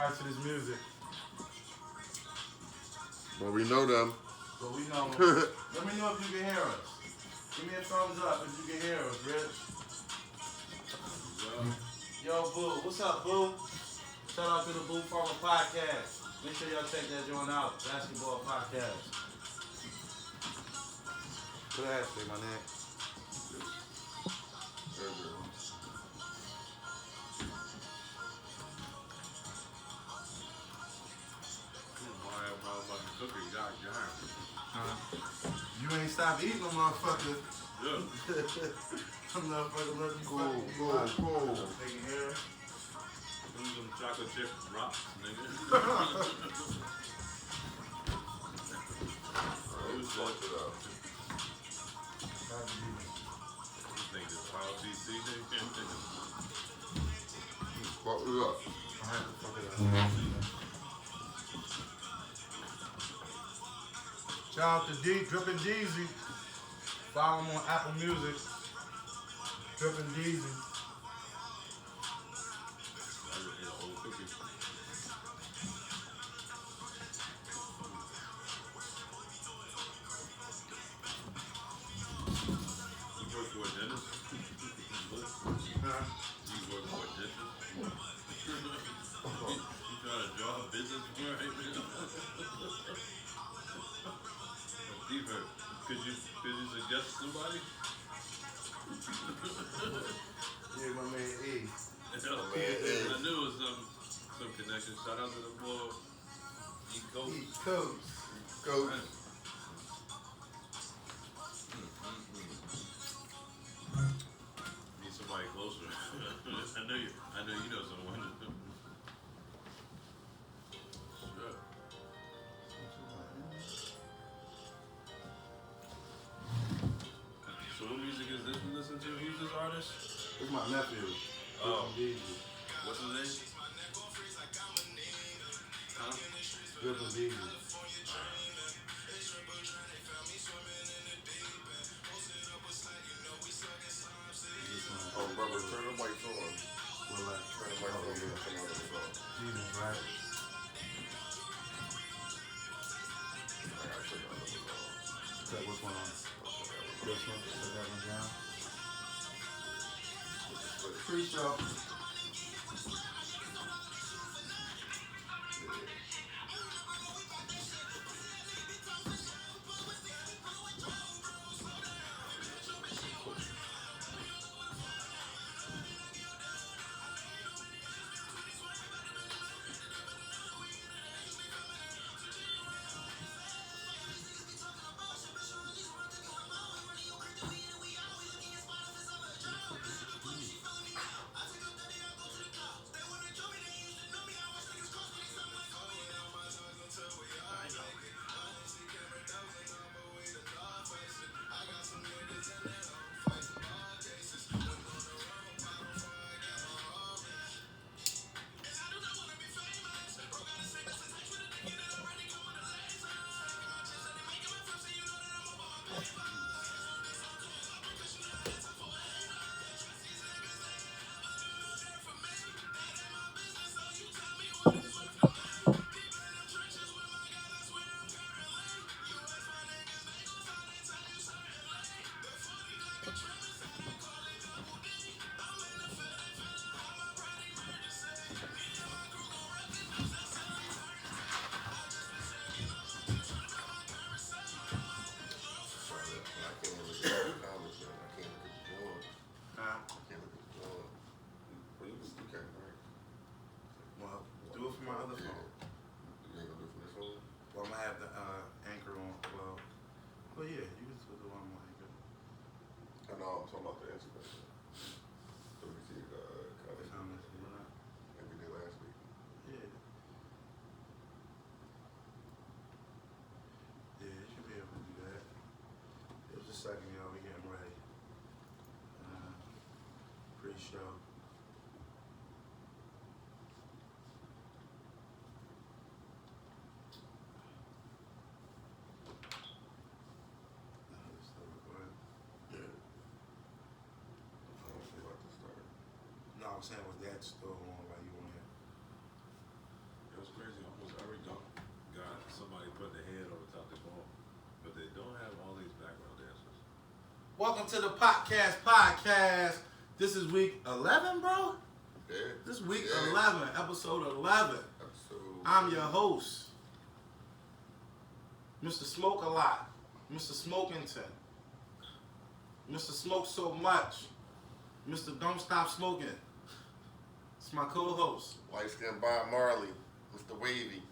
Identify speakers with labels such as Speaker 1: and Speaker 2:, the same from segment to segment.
Speaker 1: rights to this music.
Speaker 2: But we know them.
Speaker 1: But we know them. Let me know if you can hear us. Give me a thumbs up if you can hear us, Rich. Yo, Boo. What's up, Boo? Shout out to the Boo Farmer Podcast. Make sure y'all check that joint out. Basketball Podcast. Put a hashtag, my nigga. You ain't stop eating them motherfuckers.
Speaker 3: Yeah.
Speaker 1: Some motherfuckers let you
Speaker 2: Cool.
Speaker 1: Taking hair.
Speaker 3: Some chocolate chip rocks, nigga. Who's fucked it up? This nigga just power TC, nigga.
Speaker 2: Fuck it up.
Speaker 1: I had to fuck it up. Shout out to D, Drippin' Deezy. Follow him on Apple Music. Drippin' Deezy.
Speaker 3: Could you suggest somebody?
Speaker 1: Yeah, my man E.
Speaker 3: I knew it was some connection. Shout out to the boy East Coast.
Speaker 2: Coach.
Speaker 3: Need somebody closer. I know you know someone. So what music is this we listen to? Who's this artist?
Speaker 1: It's my nephew.
Speaker 3: Oh.
Speaker 1: Deezy.
Speaker 3: What's his name? Huh?
Speaker 1: Drippin' Deezy.
Speaker 2: Oh, brother, turn the mics on.
Speaker 1: Well, like,
Speaker 2: Turn the mics on.
Speaker 1: Jesus, right? Check which one on? This one? Put that one down. Pre-show. Second, y'all, we getting ready. Pre-show. No, I'm saying was that still on while you on here?
Speaker 3: somebody putting their head over top of the ball, but they don't have all these background dancers.
Speaker 1: Welcome to the podcast. This is week 11, bro.
Speaker 2: Yeah.
Speaker 1: This is week 11, episode 11. I'm your host, Mr. Smoke a Lot, Mr. Smokington, Mr. Smoke So Much, Mr. Don't Stop Smoking. It's my co-host,
Speaker 2: Light Skin Bob Marley, Mr. Wavy.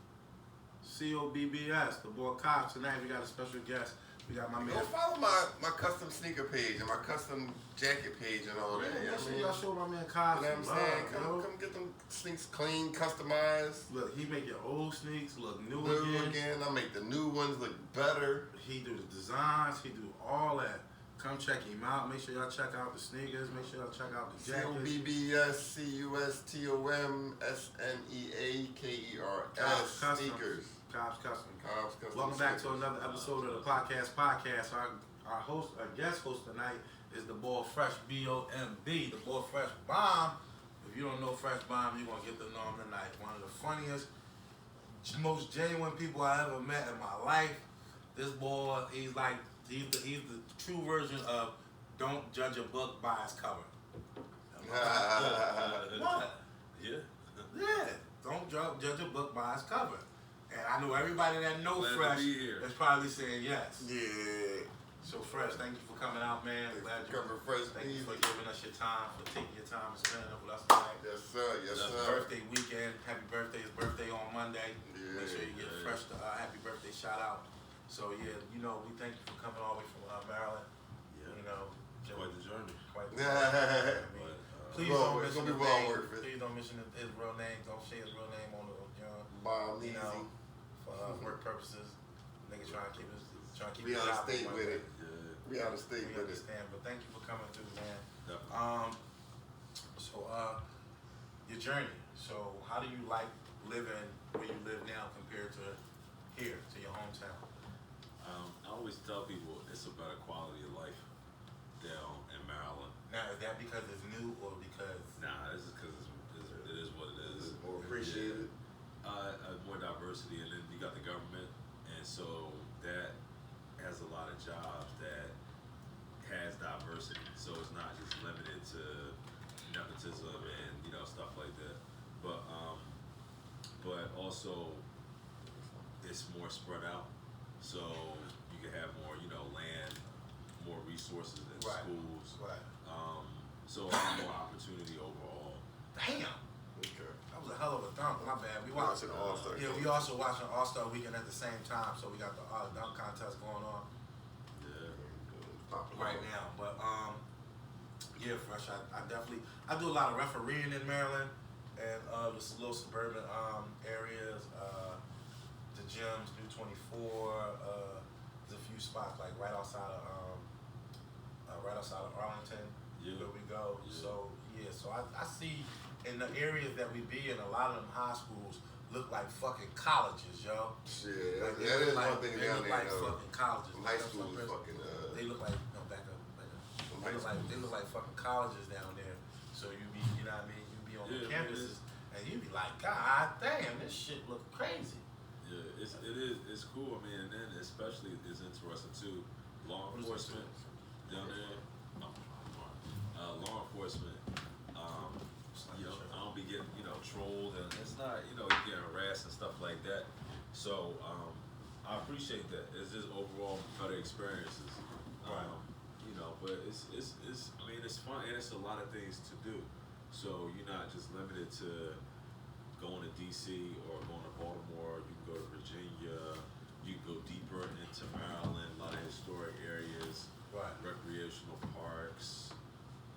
Speaker 1: COBBS, the boy Cops. Tonight we got a special guest. We got my man.
Speaker 2: Go follow my custom sneaker page and my custom jacket page and all that.
Speaker 1: Yeah,
Speaker 2: You know what I mean?
Speaker 1: y'all show my man Cops.
Speaker 2: You know what I'm saying? Come get them sneaks clean, customized.
Speaker 1: Look, he make your old sneaks look new
Speaker 2: New
Speaker 1: again.
Speaker 2: I make the new ones look better.
Speaker 1: He do the designs. He do all that. Come check him out. Make sure y'all check out the sneakers. Make sure y'all check out the jackets.
Speaker 2: COBBSCUSTOMSNEAKERS sneakers.
Speaker 1: Cops Custom.
Speaker 2: Cobb's Custom
Speaker 1: Welcome back to
Speaker 2: sneakers.
Speaker 1: another episode of the podcast. Our guest host tonight is the boy Freshbomb, the boy Freshbomb. If you don't know Freshbomb, you're gonna get to know him tonight. One of the funniest, most genuine people I ever met in my life. This boy, he's the true version of don't judge a book by its cover. What?
Speaker 3: Yeah.
Speaker 1: Yeah, don't judge a book by its cover. And I know everybody that knows
Speaker 3: Glad to
Speaker 1: Fresh
Speaker 3: be here.
Speaker 1: is probably saying yes.
Speaker 2: Yeah.
Speaker 1: So Fresh, thank you for coming out, man. Glad you
Speaker 2: Coming fresh.
Speaker 1: Thank you for giving us your time, for taking your time and spending it with us tonight.
Speaker 2: Yes, sir. Yes,
Speaker 1: It's
Speaker 2: sir.
Speaker 1: birthday weekend. Happy birthday. His birthday on Monday.
Speaker 2: Yeah,
Speaker 1: Make sure you get a fresh happy birthday shout out. So yeah, we thank you for coming all the way from Maryland.
Speaker 3: Yeah. Quite the journey.
Speaker 1: Quite the journey. I mean,
Speaker 3: But,
Speaker 1: please
Speaker 2: well,
Speaker 1: don't
Speaker 2: it's
Speaker 1: mention
Speaker 2: gonna
Speaker 1: his
Speaker 2: be well
Speaker 1: name.
Speaker 2: worth it.
Speaker 1: Please don't mention his real name. Don't say his real name on the
Speaker 2: Bomb
Speaker 1: you
Speaker 2: easy.
Speaker 1: know, for work purposes. Niggas trying to keep
Speaker 2: We
Speaker 1: his
Speaker 2: out of
Speaker 1: job
Speaker 2: state
Speaker 1: on
Speaker 2: with
Speaker 1: Monday.
Speaker 2: it. We out of state
Speaker 1: We
Speaker 2: with it.
Speaker 1: understand, but thank you for coming through, man.
Speaker 3: Definitely.
Speaker 1: So your journey. So how do you like living where you live now compared to here, to your hometown?
Speaker 3: I always tell people it's a better quality of life down in Maryland.
Speaker 1: Now, is that because it's new or because?
Speaker 3: Nah, this is because it is what it is.
Speaker 2: It's more appreciated.
Speaker 3: More diversity, and then you got the government, and so that has a lot of jobs that has diversity. So it's not just limited to nepotism and stuff like that, but also it's more spread out. So you can have more land, more resources in
Speaker 1: Right.
Speaker 3: schools.
Speaker 1: Right.
Speaker 3: So a lot more opportunity overall.
Speaker 1: Damn,
Speaker 2: Okay.
Speaker 1: that was a hell of a dunk. My bad. We watched.
Speaker 2: Watching All-Star.
Speaker 1: Yeah, we also watching All-Star Weekend at the same time. So we got the dunk contest going on
Speaker 3: Yeah.
Speaker 1: right now. But yeah, Fresh. I definitely do a lot of refereeing in Maryland and the little suburban areas. The gyms, New 24. There's a few spots like right outside of Arlington.
Speaker 3: Yeah.
Speaker 1: Where we go.
Speaker 3: Yeah.
Speaker 1: So yeah, so I see in the areas that we be in, a lot of them high schools look like fucking colleges, yo.
Speaker 2: Shit,
Speaker 1: Like,
Speaker 2: that is
Speaker 1: like,
Speaker 2: one thing
Speaker 1: they
Speaker 2: down
Speaker 1: look
Speaker 2: there.
Speaker 1: like fucking colleges.
Speaker 2: High
Speaker 1: Like,
Speaker 2: school
Speaker 1: some
Speaker 2: is
Speaker 1: places-
Speaker 2: fucking.
Speaker 1: They look like back up. They look like fucking colleges down there. So you be, you know what I mean? You be on the
Speaker 3: Yeah,
Speaker 1: campuses and you be like, God damn, this shit look crazy.
Speaker 3: Yeah, it's cool. I mean, and then especially it's interesting too. Law
Speaker 1: What is
Speaker 3: enforcement down there. Law enforcement. I don't be getting trolled, and it's not you getting harassed and stuff like that. So I appreciate that. It's just overall better experiences.
Speaker 1: Right.
Speaker 3: But it's I mean it's fun and it's a lot of things to do. So you're not just limited to going to DC or going to Baltimore. You can go to Virginia. You can go deeper into Maryland. A lot of historic areas,
Speaker 1: Right.
Speaker 3: recreational parks.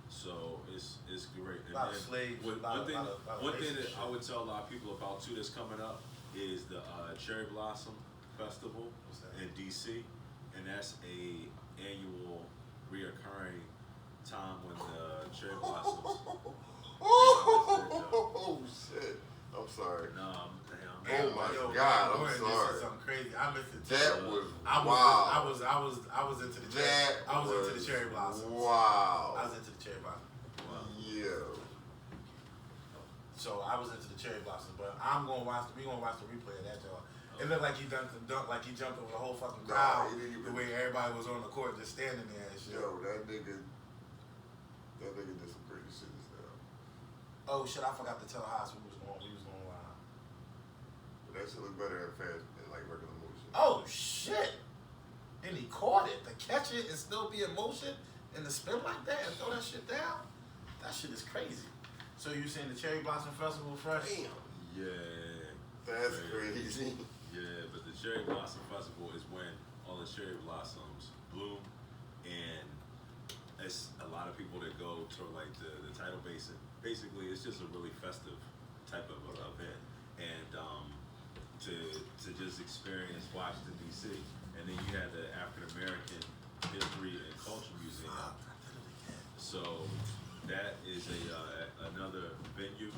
Speaker 3: So it's great. And
Speaker 1: A lot of
Speaker 3: then
Speaker 1: slaves,
Speaker 3: one
Speaker 1: lot of
Speaker 3: thing
Speaker 1: racist
Speaker 3: that
Speaker 1: shit.
Speaker 3: I would tell a lot of people about too that's coming up is the Cherry Blossom Festival
Speaker 1: What's that?
Speaker 3: in DC, and that's a annual reoccurring time when the cherry blossoms.
Speaker 2: Oh shit! I'm sorry.
Speaker 3: No, damn.
Speaker 2: Oh my
Speaker 1: Yo,
Speaker 2: God, I'm
Speaker 1: Gordon,
Speaker 2: sorry.
Speaker 1: This is something crazy. I missed it.
Speaker 2: That was
Speaker 1: I
Speaker 2: wow.
Speaker 1: was into the cherry blossoms.
Speaker 2: Wow.
Speaker 1: I was into the cherry blossoms.
Speaker 2: Yeah.
Speaker 1: So I was into the cherry blossoms, but we gonna watch the replay of that, y'all. It looked like he dunked the dunk, like he jumped over the whole fucking
Speaker 2: Nah,
Speaker 1: crowd.
Speaker 2: he didn't even-
Speaker 1: The way everybody was on the court just standing there and shit.
Speaker 2: Yo, that nigga did some crazy shit just now.
Speaker 1: Oh shit! I forgot to tell Haas we was going live.
Speaker 2: But that shit look better in like regular motion.
Speaker 1: Oh shit! And he caught it. To catch it and still be in motion and to spin like that and throw that shit down. That shit is crazy. So you saying the Cherry Blossom Festival fresh?
Speaker 2: Damn.
Speaker 3: Yeah.
Speaker 2: That's
Speaker 3: Right.
Speaker 2: crazy.
Speaker 3: Yeah, but the Cherry Blossom Festival is when all the cherry blossoms bloom, and it's a lot of people that go to like the tidal basin. Basically, it's just a really festive type of event, and to just experience Washington D.C. And then you had the African American History and Culture Museum. So that is another venue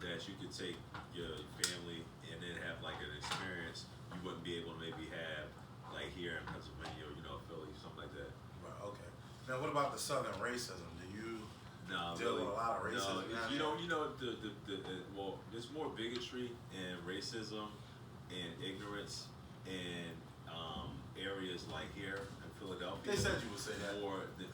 Speaker 3: that you could take your family and then have like an experience you wouldn't be able to maybe have like here in Pennsylvania or Philly, something like that.
Speaker 1: Right, okay. Now what about the Southern racism? Do you
Speaker 3: No,
Speaker 1: deal
Speaker 3: really,
Speaker 1: with a lot of racism?
Speaker 3: no, well, there's more bigotry and racism and ignorance in areas like here in Philadelphia.
Speaker 1: They said you would say that.
Speaker 3: More than,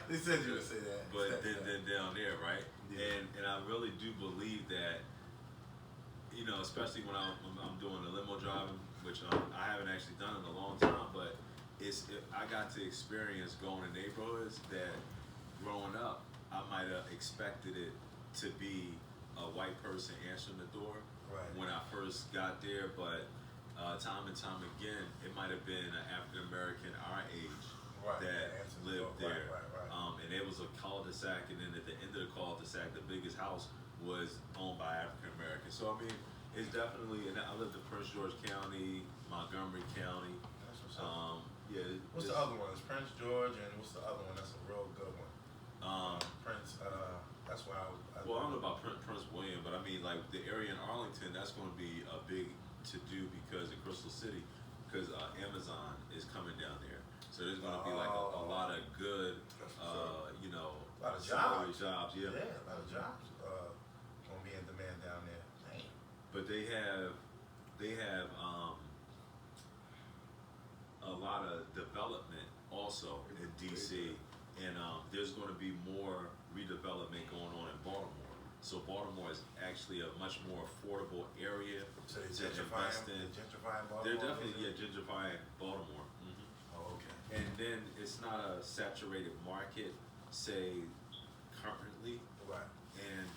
Speaker 1: They said you would say that.
Speaker 3: but then down there, right?
Speaker 1: Yeah.
Speaker 3: And I really do believe that, especially when I'm doing the limo driving, which I haven't actually done in a long time, but I got to experience going to neighborhoods that growing up I might have expected it to be a white person answering the door when I first got there, but time and time again it might have been an African American our age that lived there. And it was a cul-de-sac, and then at the end of the cul-de-sac, the biggest house was owned by African Americans. So I mean, it's definitely. And I lived in Prince George County, Montgomery County.
Speaker 1: That's what's up.
Speaker 3: Yeah.
Speaker 1: What's the other one? It's Prince George, and what's the other one? That's a real good one. Prince. That's why
Speaker 3: Well, I don't know about Prince William, but I mean, like the area in Arlington, that's going to be a big to do because in Crystal City, because Amazon is coming down there. So there's going to be like a lot of good,
Speaker 1: a lot of jobs.
Speaker 3: Yeah.
Speaker 1: Yeah, a lot of jobs gonna be in demand down there. Damn.
Speaker 3: But they have a lot of development also in DC, and there's going to be more redevelopment going on in Baltimore. So Baltimore is actually a much more affordable area
Speaker 1: So
Speaker 3: to invest in.
Speaker 1: gentrifying Baltimore.
Speaker 3: They're definitely gentrifying Baltimore.
Speaker 1: Oh, okay.
Speaker 3: And then it's not a saturated market, say currently,
Speaker 1: Right.
Speaker 3: and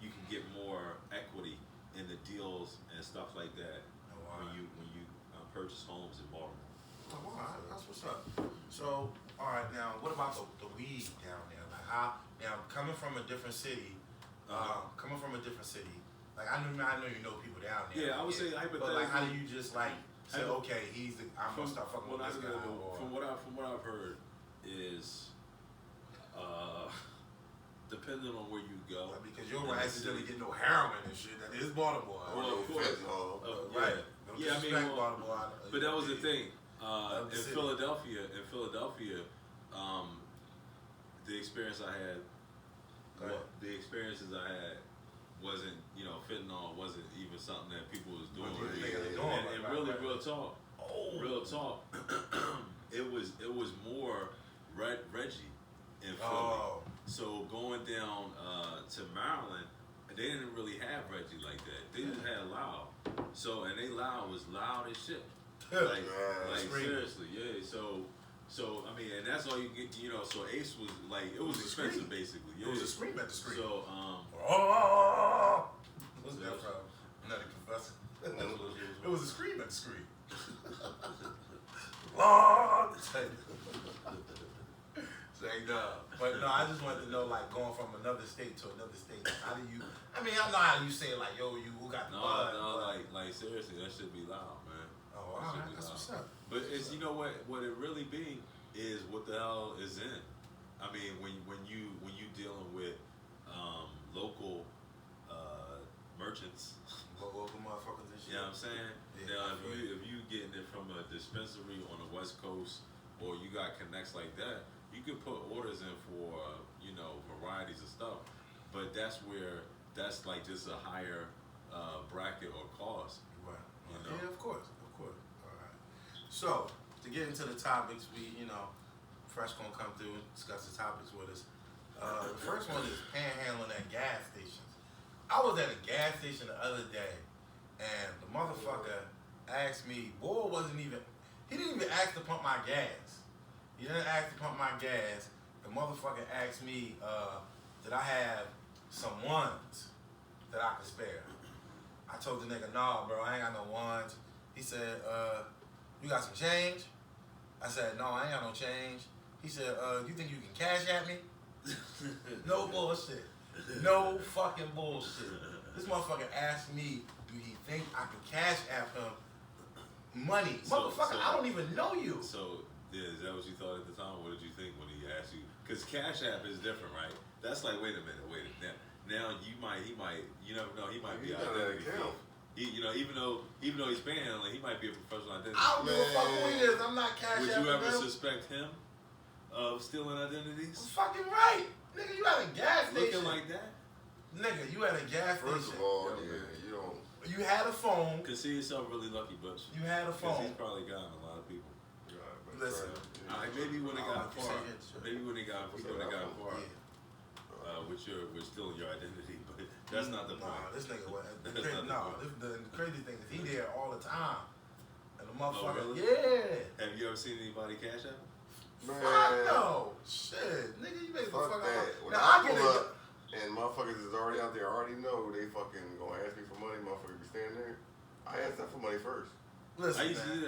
Speaker 3: you can get more equity in the deals and stuff like that
Speaker 1: Oh, wow.
Speaker 3: when you purchase homes in Baltimore.
Speaker 1: Oh, all right, that's what's up. So, all right, now what about the weed down there? Like, now coming from a different city, like I know you know people down there.
Speaker 3: Yeah, I would say hypothetically.
Speaker 1: But like, how do you just like say, okay, I'm gonna start fucking with this guy?
Speaker 3: From what I've heard is, depending on where you go.
Speaker 1: Because you don't accidentally get no heroin and shit. That is Baltimore.
Speaker 3: Well, of course.
Speaker 1: Right.
Speaker 3: Yeah, I mean,
Speaker 1: Baltimore.
Speaker 3: but that was the thing.
Speaker 1: the
Speaker 3: In
Speaker 1: city.
Speaker 3: Philadelphia, the experience I had, the experiences I had wasn't, fentanyl wasn't even something that people was doing. And really, real talk, it was more Reggie in Philly.
Speaker 1: Oh.
Speaker 3: So going down to Maryland, they didn't really have Reggie like that. They just had Loud. So and they Loud was loud as shit. Like seriously, yeah. So I mean, and that's all you get. So Ace was like, it was expensive basically. Yeah.
Speaker 1: It was a scream at the screen.
Speaker 3: So
Speaker 1: what's that from? Nutty Professor. It was a scream at the screen. Lord. But no, I just wanted to know, like, going from another state to another state. How do you? I mean, I know how you say, like, yo, who got the bud?
Speaker 3: like seriously, that should be loud, man.
Speaker 1: Oh, all right, that's what's up.
Speaker 3: But it's what it really be is what the hell is in. I mean, when you dealing with local merchants.
Speaker 1: Local motherfuckers and shit.
Speaker 3: You know what I'm saying?
Speaker 1: Yeah,
Speaker 3: now, if you getting it from a dispensary on the West Coast, or you got connects like that, you could put orders in for varieties of stuff. But that's like just a higher bracket or cause.
Speaker 1: Right.
Speaker 3: You know?
Speaker 1: Yeah, of course. All right. So to get into the topics, Fresh gonna come through and discuss the topics with us. The first one is panhandling at gas stations. I was at a gas station the other day, and the motherfucker asked me, he didn't even ask to pump my gas. He didn't ask to pump my gas. The motherfucker asked me, did I have some ones that I could spare? I told the nigga, nah, bro, I ain't got no ones. He said, you got some change? I said, no, I ain't got no change. He said, you think you can cash at me? No bullshit. No fucking bullshit. This motherfucker asked me, do he think I can cash app him money? Motherfucker, I don't even know you.
Speaker 3: So, yeah, is that what you thought at the time? What did you think when he asked you? Because Cash App is different, right? That's like, wait a minute. Now he might, you never know, he might be out there. Even though he's panhandling, he might be a professional identity.
Speaker 1: I don't give a fuck who he is. I'm not cash
Speaker 3: Would
Speaker 1: apping
Speaker 3: you ever
Speaker 1: him.
Speaker 3: suspect him of stealing identities?
Speaker 1: That's fucking right. Nigga, you at a gas station.
Speaker 3: Looking like that?
Speaker 1: Nigga, you at a gas station.
Speaker 2: First of all, you don't.
Speaker 1: You had a phone.
Speaker 3: Consider yourself really lucky, Butch.
Speaker 1: You had a phone.
Speaker 3: He's probably gotten a lot of people.
Speaker 1: Listen.
Speaker 3: Maybe when they got far. Maybe when they got far.
Speaker 1: Yeah.
Speaker 3: We're still in your identity, but that's not the point.
Speaker 1: Nah, this nigga was. The crazy thing is he there all the time. And the motherfucker,
Speaker 3: really?
Speaker 1: yeah.
Speaker 3: Have you ever seen anybody cash out?
Speaker 2: Man,
Speaker 1: Fuck no. Shit. Nigga, you made the
Speaker 2: fuck
Speaker 1: fuck
Speaker 2: that.
Speaker 1: up.
Speaker 2: When
Speaker 1: Now,
Speaker 2: I
Speaker 1: I get
Speaker 2: pull
Speaker 1: it.
Speaker 2: up and motherfuckers is already out there, already know they fucking gonna ask me for money, motherfuckers be standing there. I ask them for money first.
Speaker 1: Listen,
Speaker 3: I used to do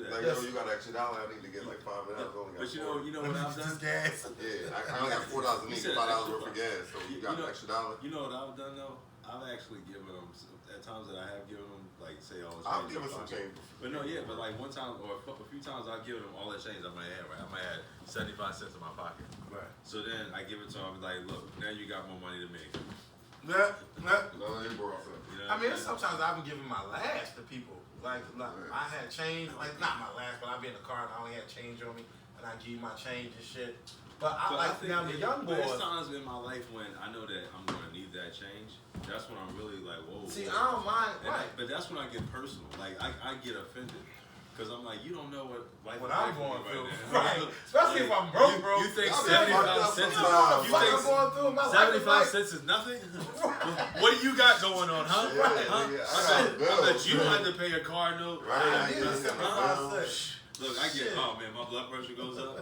Speaker 3: that.
Speaker 2: Like, yo, you got an extra $1, I need to get like $5.
Speaker 3: But you know what I've done?
Speaker 1: Just gas.
Speaker 2: Yeah, I only got $4. I need $5 worth of gas. So you got an extra $1.
Speaker 3: You know what I've done though? I've actually given them at times that I have given them like say all the change.
Speaker 2: I've given some change.
Speaker 3: But no, yeah, but like one time or a few times I've given them all the change I might have. Right, I might have 75 cents in my pocket.
Speaker 1: Right.
Speaker 3: So then I give it to them like, look, now you got more money than me.
Speaker 1: Yeah.
Speaker 2: No, they brought some.
Speaker 3: You know
Speaker 1: I mean,
Speaker 3: what
Speaker 1: sometimes I've been giving my last to people. Like I had change, like not my last, but I'd be in the car and I only had change on me, and I give you my change and shit. But I think now the young boys.
Speaker 3: There's times in my life when I know that I'm gonna need that change. That's when I'm really like, whoa.
Speaker 1: See, I don't mind. Right.
Speaker 3: But that's when I get personal. Like I get offended. Cause I'm like, you don't know what life
Speaker 1: What
Speaker 3: is
Speaker 1: I'm
Speaker 3: like
Speaker 1: going
Speaker 3: for me
Speaker 1: through,
Speaker 3: right now.
Speaker 1: right? Especially if I'm broke, bro.
Speaker 3: You think
Speaker 2: I'll be
Speaker 3: 75
Speaker 2: fucked up
Speaker 3: cents?
Speaker 2: sometimes.
Speaker 3: You
Speaker 1: What
Speaker 3: think
Speaker 1: I'm going through in my life is
Speaker 3: 75
Speaker 1: like,
Speaker 3: cents is nothing? What do you got going on, huh?
Speaker 2: Yeah,
Speaker 3: Huh?
Speaker 2: yeah,
Speaker 3: I bet you had to pay a car note.
Speaker 2: Right.
Speaker 1: I need 75 cents.
Speaker 3: Look, I get,
Speaker 1: Shit.
Speaker 3: oh man, my blood pressure goes up.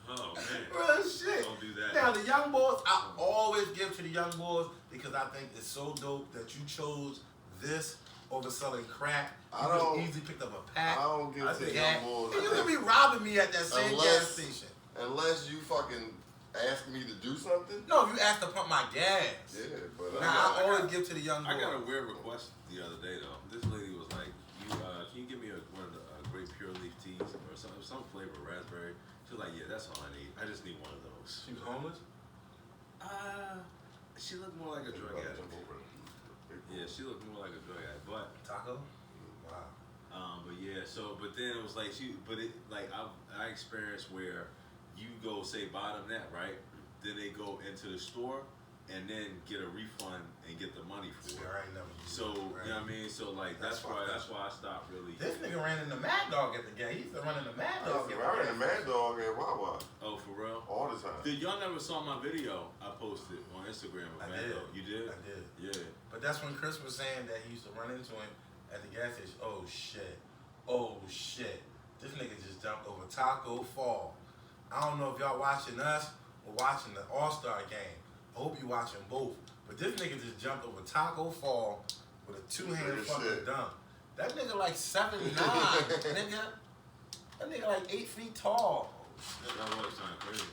Speaker 3: Oh man.
Speaker 1: Real shit.
Speaker 3: Don't do that.
Speaker 1: Now the young boys, I always give to the young boys because I think it's so dope that you chose this over selling crack. You could have easily picked up a pack.
Speaker 2: I don't give to the young boys.
Speaker 1: And you could be robbing me at that same gas station.
Speaker 2: Unless you fucking ask me to do something.
Speaker 1: No, if you asked to pump my gas.
Speaker 2: Yeah, but
Speaker 1: Now I always give to the young boys.
Speaker 3: I got a weird request the other day though. This lady was like, can you give me one of the great pure leaf teas or some flavor of raspberry? She was like, yeah, that's all I need. I just need one of those.
Speaker 1: She was homeless?
Speaker 3: She looked more like a drug addict. Yeah, she looked more like a drug addict. But
Speaker 1: Taco? Wow.
Speaker 3: but yeah, but then it was like I experienced where you go say buy them that, right? Then they go into the store and then get a refund and get the money for it.
Speaker 1: I ain't never used
Speaker 3: So
Speaker 1: it, right?
Speaker 3: you know what I mean? So like that's why I stopped really.
Speaker 1: This nigga ran in the Mad Dog at the gas. He used to run in the Mad Dog.
Speaker 2: I ran the Mad Dog at Wawa
Speaker 3: Oh, for real?
Speaker 2: all the time.
Speaker 3: Did y'all never saw my video I posted on Instagram of
Speaker 1: I
Speaker 3: Mad
Speaker 1: did.
Speaker 3: Dog? You did?
Speaker 1: I did.
Speaker 3: Yeah.
Speaker 1: But that's when Chris was saying that he used to run into him at the gas station. Oh shit. Oh shit. This nigga just jumped over Taco Fall. I don't know if y'all watching us or watching the All-Star game. I hope you watching both. But this nigga just jumped over Taco Fall with a two-hand fucking dunk. That nigga like 7'9", nigga. That nigga like 8 feet tall.
Speaker 3: That was kind of crazy.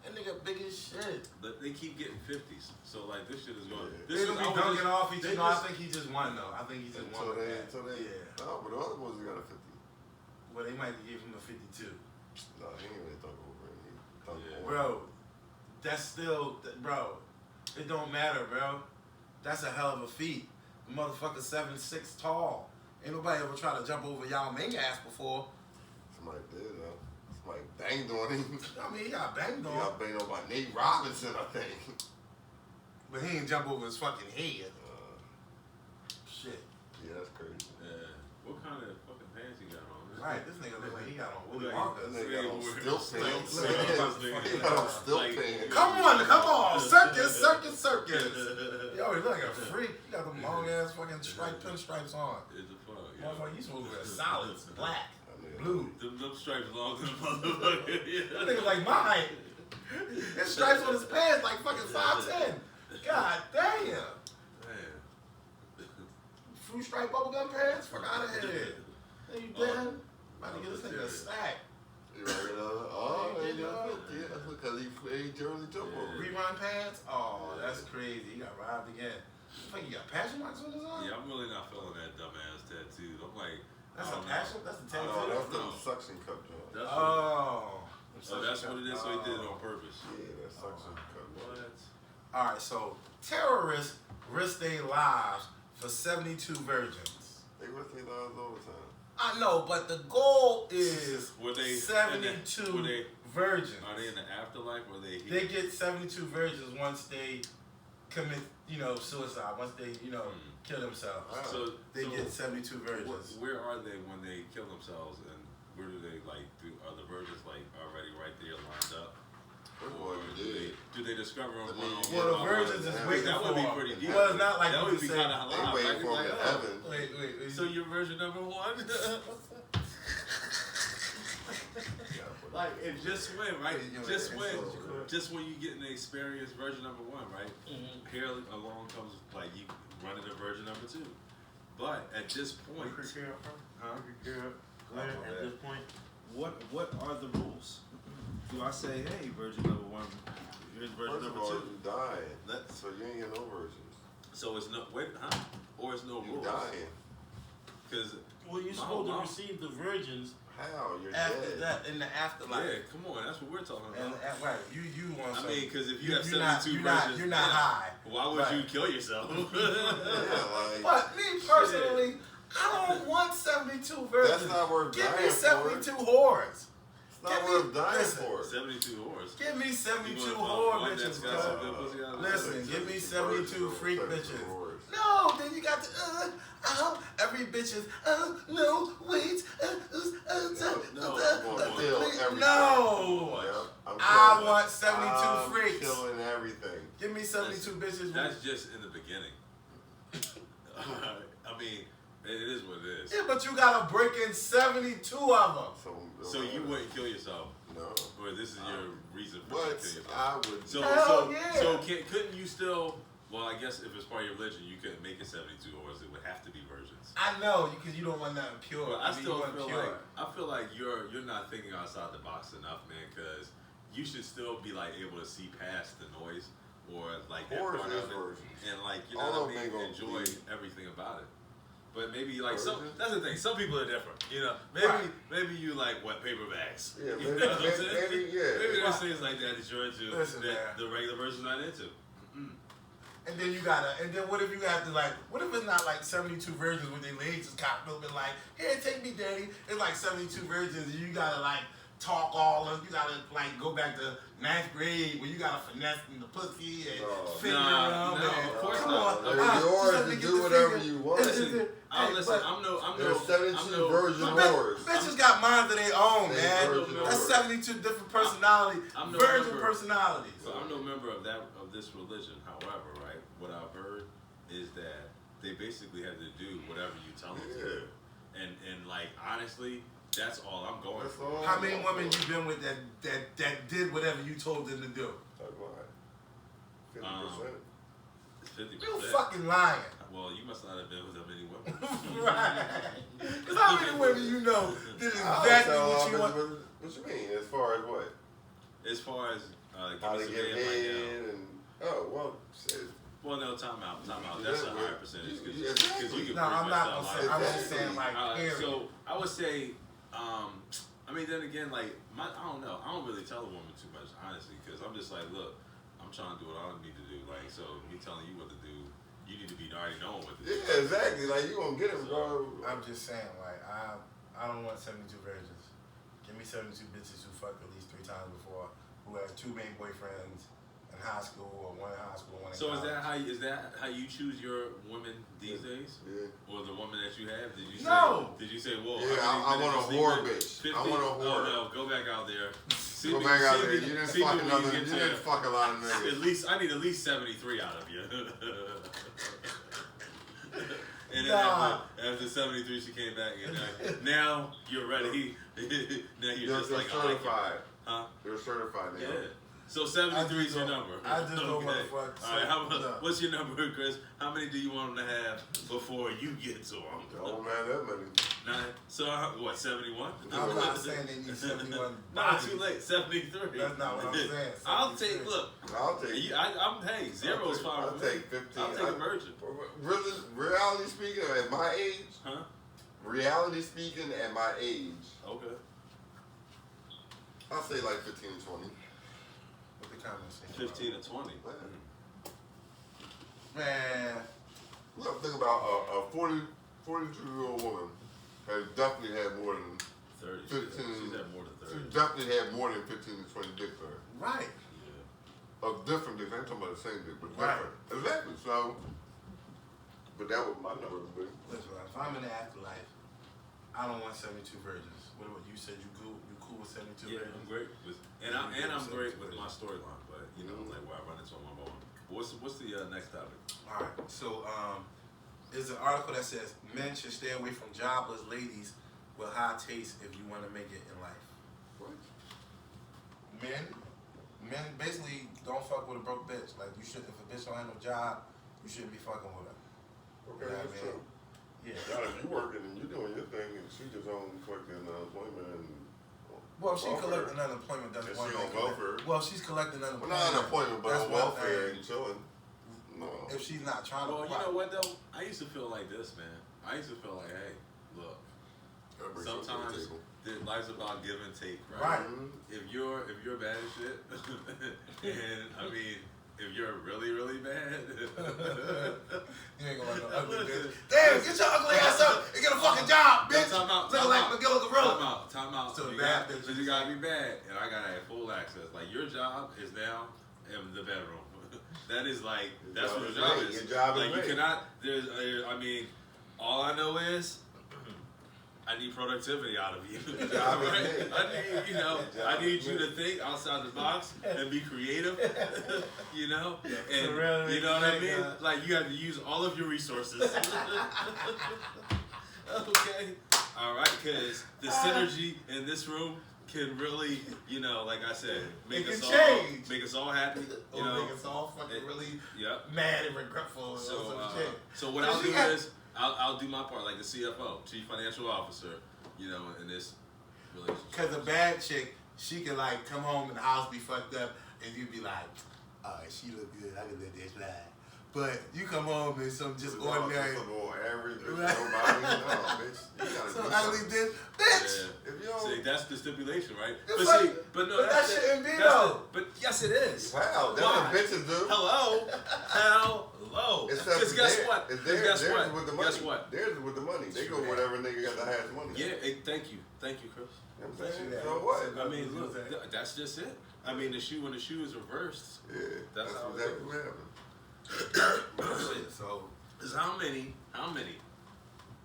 Speaker 1: That nigga big as shit.
Speaker 3: But they keep getting 50s. So like this shit is going.
Speaker 1: They
Speaker 3: This
Speaker 1: gonna
Speaker 3: is
Speaker 1: be dunking off each other. I think he just won though. I think he just won. Yeah.
Speaker 2: No, but the other boys got a 50.
Speaker 1: Well, they might give him a 52.
Speaker 2: No, he ain't really thought over it. He thought over it.
Speaker 1: Bro, that's still, bro. It don't matter, bro. That's a hell of a feat. The motherfucker 7'6" tall. Ain't nobody ever tried to jump over Yao Ming ass before.
Speaker 2: Somebody did, though. Somebody banged on him.
Speaker 1: I mean, he got banged
Speaker 2: He
Speaker 1: on.
Speaker 2: got banged on by Nate Robinson, I think.
Speaker 1: But he ain't jump over his fucking head. Shit.
Speaker 2: Yeah, that's crazy.
Speaker 3: Yeah. What kind of fucking pants he got on?
Speaker 1: Right, this nigga look like he got on Willy
Speaker 3: Look
Speaker 1: Wonka.
Speaker 2: That nigga got on stilt pants.
Speaker 1: Look,
Speaker 2: He got on stilt pants.
Speaker 1: Come on, circus. Yo, he look like a freak. He got them long ass fucking pinstripes on.
Speaker 3: It's a fuck.
Speaker 1: Motherfucker, you supposed to wear solids, black,
Speaker 2: That nigga-
Speaker 1: blue.
Speaker 3: Them stripes long as a motherfucker.
Speaker 1: That nigga like my height. His stripes on his pants like fucking 5'10". God damn.
Speaker 3: Man.
Speaker 1: Fruit stripe bubblegum pants? Fuck out of here. Hey, you dead? About to get this nigga a snack.
Speaker 2: You right, oh, yeah, that's because he Jersey Jumbo.
Speaker 1: Rerun pants? Oh, that's crazy. He got robbed again. Fuck, you got passion marks on his arm?
Speaker 3: Yeah, I'm really not feeling that dumbass tattoo. I'm like,
Speaker 1: That's
Speaker 3: I
Speaker 1: a
Speaker 3: don't
Speaker 1: passion?
Speaker 3: know.
Speaker 1: That's a
Speaker 2: Oh,
Speaker 1: tattoo?
Speaker 2: that's the
Speaker 3: No.
Speaker 2: suction cup joint.
Speaker 3: That's
Speaker 1: Oh.
Speaker 3: so that's what it is. So he did it on purpose.
Speaker 2: Yeah, that's suction cup.
Speaker 3: What?
Speaker 1: Alright, so terrorists risk their lives for 72 virgins.
Speaker 2: They risk their lives all the time.
Speaker 1: I know, but the goal is
Speaker 3: Were they
Speaker 1: 72
Speaker 3: were they-
Speaker 1: virgins.
Speaker 3: Are they in the afterlife or they here?
Speaker 1: They get 72 virgins once they commit, suicide. Once they, kill themselves.
Speaker 2: Wow.
Speaker 3: So
Speaker 1: They
Speaker 3: so
Speaker 1: get 72 virgins.
Speaker 3: Where are they when they kill themselves, and where do they are the virgins already right there lined up?
Speaker 2: First of all,
Speaker 3: Or
Speaker 2: you
Speaker 3: do they discover them
Speaker 2: I mean,
Speaker 3: one on
Speaker 1: Well, the
Speaker 3: one?
Speaker 1: virgins is waiting
Speaker 3: That
Speaker 1: for
Speaker 3: would be
Speaker 1: them.
Speaker 3: pretty deep.
Speaker 1: Well, it's not like
Speaker 3: that
Speaker 1: you
Speaker 3: would be
Speaker 1: say-
Speaker 3: kind of
Speaker 2: They
Speaker 3: alive.
Speaker 2: waiting for him in heaven.
Speaker 1: Wait.
Speaker 3: So you're version number one. Like, and just when, right? Just when you get an experienced version number one, right? Here along comes you running a version number two. But at this point,
Speaker 4: At this point, what are the rules? Do I say, hey, version number one, here's version
Speaker 2: First of
Speaker 4: number
Speaker 2: all,
Speaker 4: two?
Speaker 2: you dying. So you ain't get no virgins.
Speaker 3: so it's no or it's no
Speaker 2: You
Speaker 3: rules.
Speaker 2: dying.
Speaker 3: Because
Speaker 4: Well, you're supposed to receive the virgins.
Speaker 2: How? You're
Speaker 1: After
Speaker 2: dead.
Speaker 1: that, in the afterlife.
Speaker 3: yeah, come on, that's what we're talking
Speaker 1: And,
Speaker 3: about.
Speaker 1: right, you want
Speaker 3: I
Speaker 1: some.
Speaker 3: mean, because if you have
Speaker 1: you're not,
Speaker 3: 72
Speaker 1: you're
Speaker 3: versions,
Speaker 1: not high.
Speaker 3: why would
Speaker 1: Right.
Speaker 3: you kill yourself?
Speaker 2: Yeah,
Speaker 1: But me personally, I don't want 72 virgins.
Speaker 2: That's not worth
Speaker 1: Give
Speaker 2: dying
Speaker 1: me 72 whores.
Speaker 2: it's not
Speaker 1: Give me-
Speaker 2: worth dying
Speaker 1: listen.
Speaker 2: for.
Speaker 3: 72 whores.
Speaker 1: Give me 72
Speaker 3: You wanna
Speaker 1: whore
Speaker 3: find one
Speaker 1: bitches,
Speaker 3: that's got some good
Speaker 1: cuz.
Speaker 3: pussy out of it?
Speaker 1: Listen, give me 72 freak bitches.
Speaker 2: Whores.
Speaker 1: No, then you got the every bitch is no wait no.
Speaker 2: I'm
Speaker 1: I
Speaker 2: killing
Speaker 1: want
Speaker 2: it.
Speaker 1: 72
Speaker 2: I'm
Speaker 1: freaks.
Speaker 2: killing everything.
Speaker 1: Give me 72 bitches.
Speaker 3: That's just in the beginning. I mean, it is what it is.
Speaker 1: Yeah, but you gotta break in 72 of them.
Speaker 3: So you wouldn't kill yourself,
Speaker 2: No.
Speaker 3: or this is your reason for
Speaker 2: But
Speaker 3: not killing yourself.
Speaker 2: I would.
Speaker 3: So,
Speaker 1: Hell yeah.
Speaker 3: couldn't you still? Well, I guess if it's part of your religion, you couldn't make it 72 whores. It would have to be virgins.
Speaker 1: I know because you don't want nothing pure.
Speaker 3: But I
Speaker 1: mean,
Speaker 3: still
Speaker 1: you want
Speaker 3: feel
Speaker 1: pure.
Speaker 3: like you're not thinking outside the box enough, man. Because you should still be able to see past the noise or that
Speaker 2: Whores
Speaker 3: part
Speaker 2: is
Speaker 3: of it,
Speaker 2: virgins.
Speaker 3: and
Speaker 2: All of them ain't gonna
Speaker 3: enjoy
Speaker 2: be-
Speaker 3: everything about it. But maybe
Speaker 2: Virgins?
Speaker 3: that's the thing. Some people are different,
Speaker 1: Right.
Speaker 3: Maybe you like wet paper bags.
Speaker 2: Yeah,
Speaker 3: You
Speaker 2: maybe-
Speaker 3: know what I'm saying?
Speaker 2: maybe, yeah.
Speaker 3: Maybe there's
Speaker 1: Right.
Speaker 3: things like that you're into
Speaker 1: Listen,
Speaker 3: that
Speaker 1: man.
Speaker 3: the regular person's not into.
Speaker 1: And then what if you got to what if it's not 72 virgins with their legs just cocked open here, take me, daddy. It's 72 virgins and you gotta talk all of, you gotta go back to 9th grade where you gotta finesse in the pussy and finger
Speaker 3: Nah,
Speaker 1: them
Speaker 3: no,
Speaker 1: and,
Speaker 3: of course
Speaker 1: come
Speaker 3: not.
Speaker 1: on.
Speaker 2: They're
Speaker 1: just
Speaker 2: yours
Speaker 1: let me
Speaker 2: to
Speaker 1: get
Speaker 2: do
Speaker 1: the
Speaker 2: whatever
Speaker 1: finger.
Speaker 2: you want.
Speaker 3: Listen,
Speaker 1: But-
Speaker 3: I'm
Speaker 2: There's 72 virgin
Speaker 1: But
Speaker 2: whores.
Speaker 1: bitches got minds of their own,
Speaker 2: They
Speaker 1: man.
Speaker 2: virgin
Speaker 1: That's
Speaker 2: whores.
Speaker 1: 72 different personalities,
Speaker 3: I'm no
Speaker 1: virgin
Speaker 3: member-
Speaker 1: personalities.
Speaker 3: So I'm no member of this religion. However, right, what I've heard is that they basically have to do whatever you tell them to do. And honestly, that's all I'm going
Speaker 2: That's
Speaker 3: for.
Speaker 2: all.
Speaker 1: How many women you been with that did whatever you told them to do?
Speaker 2: Talk about 50%.
Speaker 3: It's 50%.
Speaker 1: You fucking lying.
Speaker 3: Well, you must not have been with that many women.
Speaker 1: Right. Because how many women you know did
Speaker 2: I'll
Speaker 1: exactly
Speaker 2: tell
Speaker 1: what
Speaker 2: all
Speaker 1: you want?
Speaker 2: bitches what you mean? As far as what?
Speaker 3: As far as
Speaker 2: How to
Speaker 3: give
Speaker 2: get
Speaker 3: us a man right now.
Speaker 2: head and shit.
Speaker 3: Well, no, time out. That's a higher percentage because
Speaker 2: Exactly.
Speaker 3: you can
Speaker 1: No, I'm not
Speaker 3: yourself
Speaker 1: gonna say.
Speaker 3: out.
Speaker 1: I'm just saying period.
Speaker 3: So I would say, I mean, then again, I don't know. I don't really tell a woman too much, honestly, because I'm just look, I'm trying to do what I need to do. So me telling you what to do, you need to be already knowing what to do.
Speaker 2: Yeah, exactly. You gonna get it, bro.
Speaker 1: I'm just saying, I don't want 72 virgins. Give me 72 bitches who fucked at least 3 times before, who had 2 main boyfriends, and in high school or one in high school, one in
Speaker 3: So
Speaker 1: college.
Speaker 3: is that how you choose your women these days?
Speaker 2: Yeah.
Speaker 3: Or the woman that you have? Did you
Speaker 1: No.
Speaker 3: say, whoa?
Speaker 2: Yeah,
Speaker 3: how
Speaker 2: I
Speaker 3: many
Speaker 2: want a
Speaker 3: minutes you
Speaker 2: whore
Speaker 3: sleep with?
Speaker 2: bitch.
Speaker 3: 50?
Speaker 2: I want a whore.
Speaker 3: Oh no, go back out there. See
Speaker 2: Go
Speaker 3: me-
Speaker 2: back out
Speaker 3: see
Speaker 2: there.
Speaker 3: me-
Speaker 2: You didn't
Speaker 3: see me
Speaker 2: fuck
Speaker 3: when
Speaker 2: another.
Speaker 3: you
Speaker 2: You
Speaker 3: get to-
Speaker 2: didn't fuck a lot of niggas.
Speaker 3: I need at least 73 out of you. And then
Speaker 1: Nah.
Speaker 3: after 73, she came back, and now you're ready. Now you're just like, I like it.
Speaker 2: certified.
Speaker 3: Huh?
Speaker 2: You're certified now.
Speaker 3: Yeah. So 73 is your number.
Speaker 1: I just don't
Speaker 3: Okay.
Speaker 1: want to fuck.
Speaker 3: All right,
Speaker 1: no.
Speaker 3: what's your number, Chris? How many do you want them to have before you get to them?
Speaker 2: Oh man, that money.
Speaker 3: 9. So what? 71?
Speaker 1: I'm not saying they need 71.
Speaker 3: Not too late. 73.
Speaker 1: That's not what I'm saying.
Speaker 3: I'll
Speaker 1: 73.
Speaker 3: take. Look.
Speaker 2: I'll take.
Speaker 3: Hey, zero's fine.
Speaker 2: I'll
Speaker 3: with me.
Speaker 2: take 15.
Speaker 3: I'll take a virgin.
Speaker 2: Really, reality speaking, at my age.
Speaker 3: Huh?
Speaker 2: Reality speaking, at my age,
Speaker 3: Okay.
Speaker 2: I'll say like 15 to 20.
Speaker 1: What the comments say?
Speaker 3: 15 to 20.
Speaker 1: Man.
Speaker 2: Look, think about a 42-year-old woman has definitely had more than
Speaker 3: 30.
Speaker 2: 15.
Speaker 3: She's had more than
Speaker 2: She
Speaker 3: 30.
Speaker 2: definitely had more than 15 to 20 dicks on her.
Speaker 1: Right.
Speaker 3: Yeah.
Speaker 2: Of different dicks. I ain't talking about the same dick, but
Speaker 1: Right.
Speaker 2: different. Exactly. So, but that was my number. But
Speaker 1: Listen, if I'm in the afterlife, I don't want 72 virgins. What about you? Said you cool with 72
Speaker 3: Yeah,
Speaker 1: virgins?
Speaker 3: I'm great with, and I'm great with my storyline, but you know, like where I run into my mom. What's the next topic?
Speaker 1: All right. So, there's an article that says men should stay away from jobless ladies with high taste if you want to make it in life.
Speaker 2: what?
Speaker 1: Men basically don't fuck with a broke bitch. Like you should, if a bitch don't have no job, you shouldn't be fucking with her.
Speaker 2: Okay,
Speaker 1: You know
Speaker 2: that's
Speaker 1: what I mean?
Speaker 2: true.
Speaker 1: Yeah.
Speaker 2: Now, if you working and you doing your thing, and she just on fucking unemployment and
Speaker 1: Well, if she
Speaker 2: welfare.
Speaker 1: collecting unemployment, that's
Speaker 2: And
Speaker 1: one
Speaker 2: she
Speaker 1: thing.
Speaker 2: on welfare.
Speaker 1: Well, she's collecting
Speaker 2: Well,
Speaker 1: unemployment.
Speaker 2: not unemployment, but
Speaker 1: That's
Speaker 2: on
Speaker 1: one
Speaker 2: welfare
Speaker 1: thing.
Speaker 2: and chilling. No.
Speaker 1: If she's not trying
Speaker 3: Well,
Speaker 1: to.
Speaker 3: you know what though? I used to feel like this, man. I used to feel like, hey, look,
Speaker 2: Gotta bring something to the
Speaker 3: sometimes
Speaker 2: table.
Speaker 3: life's about give and take, right?
Speaker 1: Right.
Speaker 2: Mhm.
Speaker 3: If you're bad as shit, and I mean, if you're really really bad,
Speaker 1: You ain't gonna let no ugly bitch. Damn, get your ugly ass up and get a fucking job, bitch.
Speaker 3: Time out.
Speaker 1: Look like McGillicuddy.
Speaker 3: Time out.
Speaker 1: So
Speaker 3: you
Speaker 1: bad
Speaker 3: got,
Speaker 1: bitches.
Speaker 3: you gotta be bad, and I gotta have full access. Like your job is now in the bedroom. That is like that's what your job is.
Speaker 2: Your job is
Speaker 3: like you
Speaker 2: made.
Speaker 3: cannot. There's. I mean, all I know is. I need productivity out of you.
Speaker 2: job is
Speaker 3: Right?
Speaker 2: made.
Speaker 3: I need, I need you to think outside the box and be creative. You know, and
Speaker 1: Really
Speaker 3: you know what I
Speaker 1: big,
Speaker 3: mean. Like you have to use all of your resources. Okay, all right, because the synergy in this room can really, like I said, make
Speaker 1: It
Speaker 3: us
Speaker 1: can
Speaker 3: all
Speaker 1: change.
Speaker 3: make us all happy. You know,
Speaker 1: make us all fucking really
Speaker 3: yep.
Speaker 1: mad and regretful and
Speaker 3: So,
Speaker 1: some shit.
Speaker 3: so what
Speaker 1: But
Speaker 3: I'll
Speaker 1: she
Speaker 3: do
Speaker 1: got-
Speaker 3: is I'll do my part, like the CFO, Chief Financial Officer, in this relationship.
Speaker 1: Cause a bad chick, she can like come home and the house be fucked up, and you be like, "Alright, she look good. I can let that slide." But you come home and some just ordinary,
Speaker 2: Some old average bitch,
Speaker 1: Right.
Speaker 2: nobody. No, bitch. You gotta
Speaker 1: some
Speaker 2: do
Speaker 1: ugly
Speaker 2: something.
Speaker 1: bitch, bitch.
Speaker 3: Yeah.
Speaker 2: If you don't,
Speaker 3: See, that's the stipulation, right?
Speaker 1: It's
Speaker 3: But
Speaker 1: like-
Speaker 3: see, but no,
Speaker 1: but that
Speaker 3: that's
Speaker 1: shouldn't be,
Speaker 3: that's
Speaker 1: though.
Speaker 3: But yes, it is.
Speaker 2: wow, that's
Speaker 3: Why?
Speaker 2: what bitches do.
Speaker 3: Hello.
Speaker 2: Except
Speaker 3: Because guess
Speaker 2: theirs-
Speaker 3: what?
Speaker 2: it's
Speaker 3: 'Cause
Speaker 2: theirs-
Speaker 3: guess
Speaker 2: theirs
Speaker 3: what?
Speaker 2: is with the money.
Speaker 3: Guess what?
Speaker 2: Theirs is with the money. They go
Speaker 1: True that.
Speaker 2: whatever nigga got the highest money.
Speaker 3: Yeah. Thank you, Chris.
Speaker 2: You know what I'm saying?
Speaker 1: Yeah.
Speaker 2: So what?
Speaker 3: I mean, look,
Speaker 1: What you saying?
Speaker 3: that's just it. I mean, when the shoe is reversed,
Speaker 2: Yeah,
Speaker 3: That's how it
Speaker 2: exactly
Speaker 3: goes.
Speaker 2: what happened.
Speaker 1: Shit, so
Speaker 3: is how many
Speaker 1: times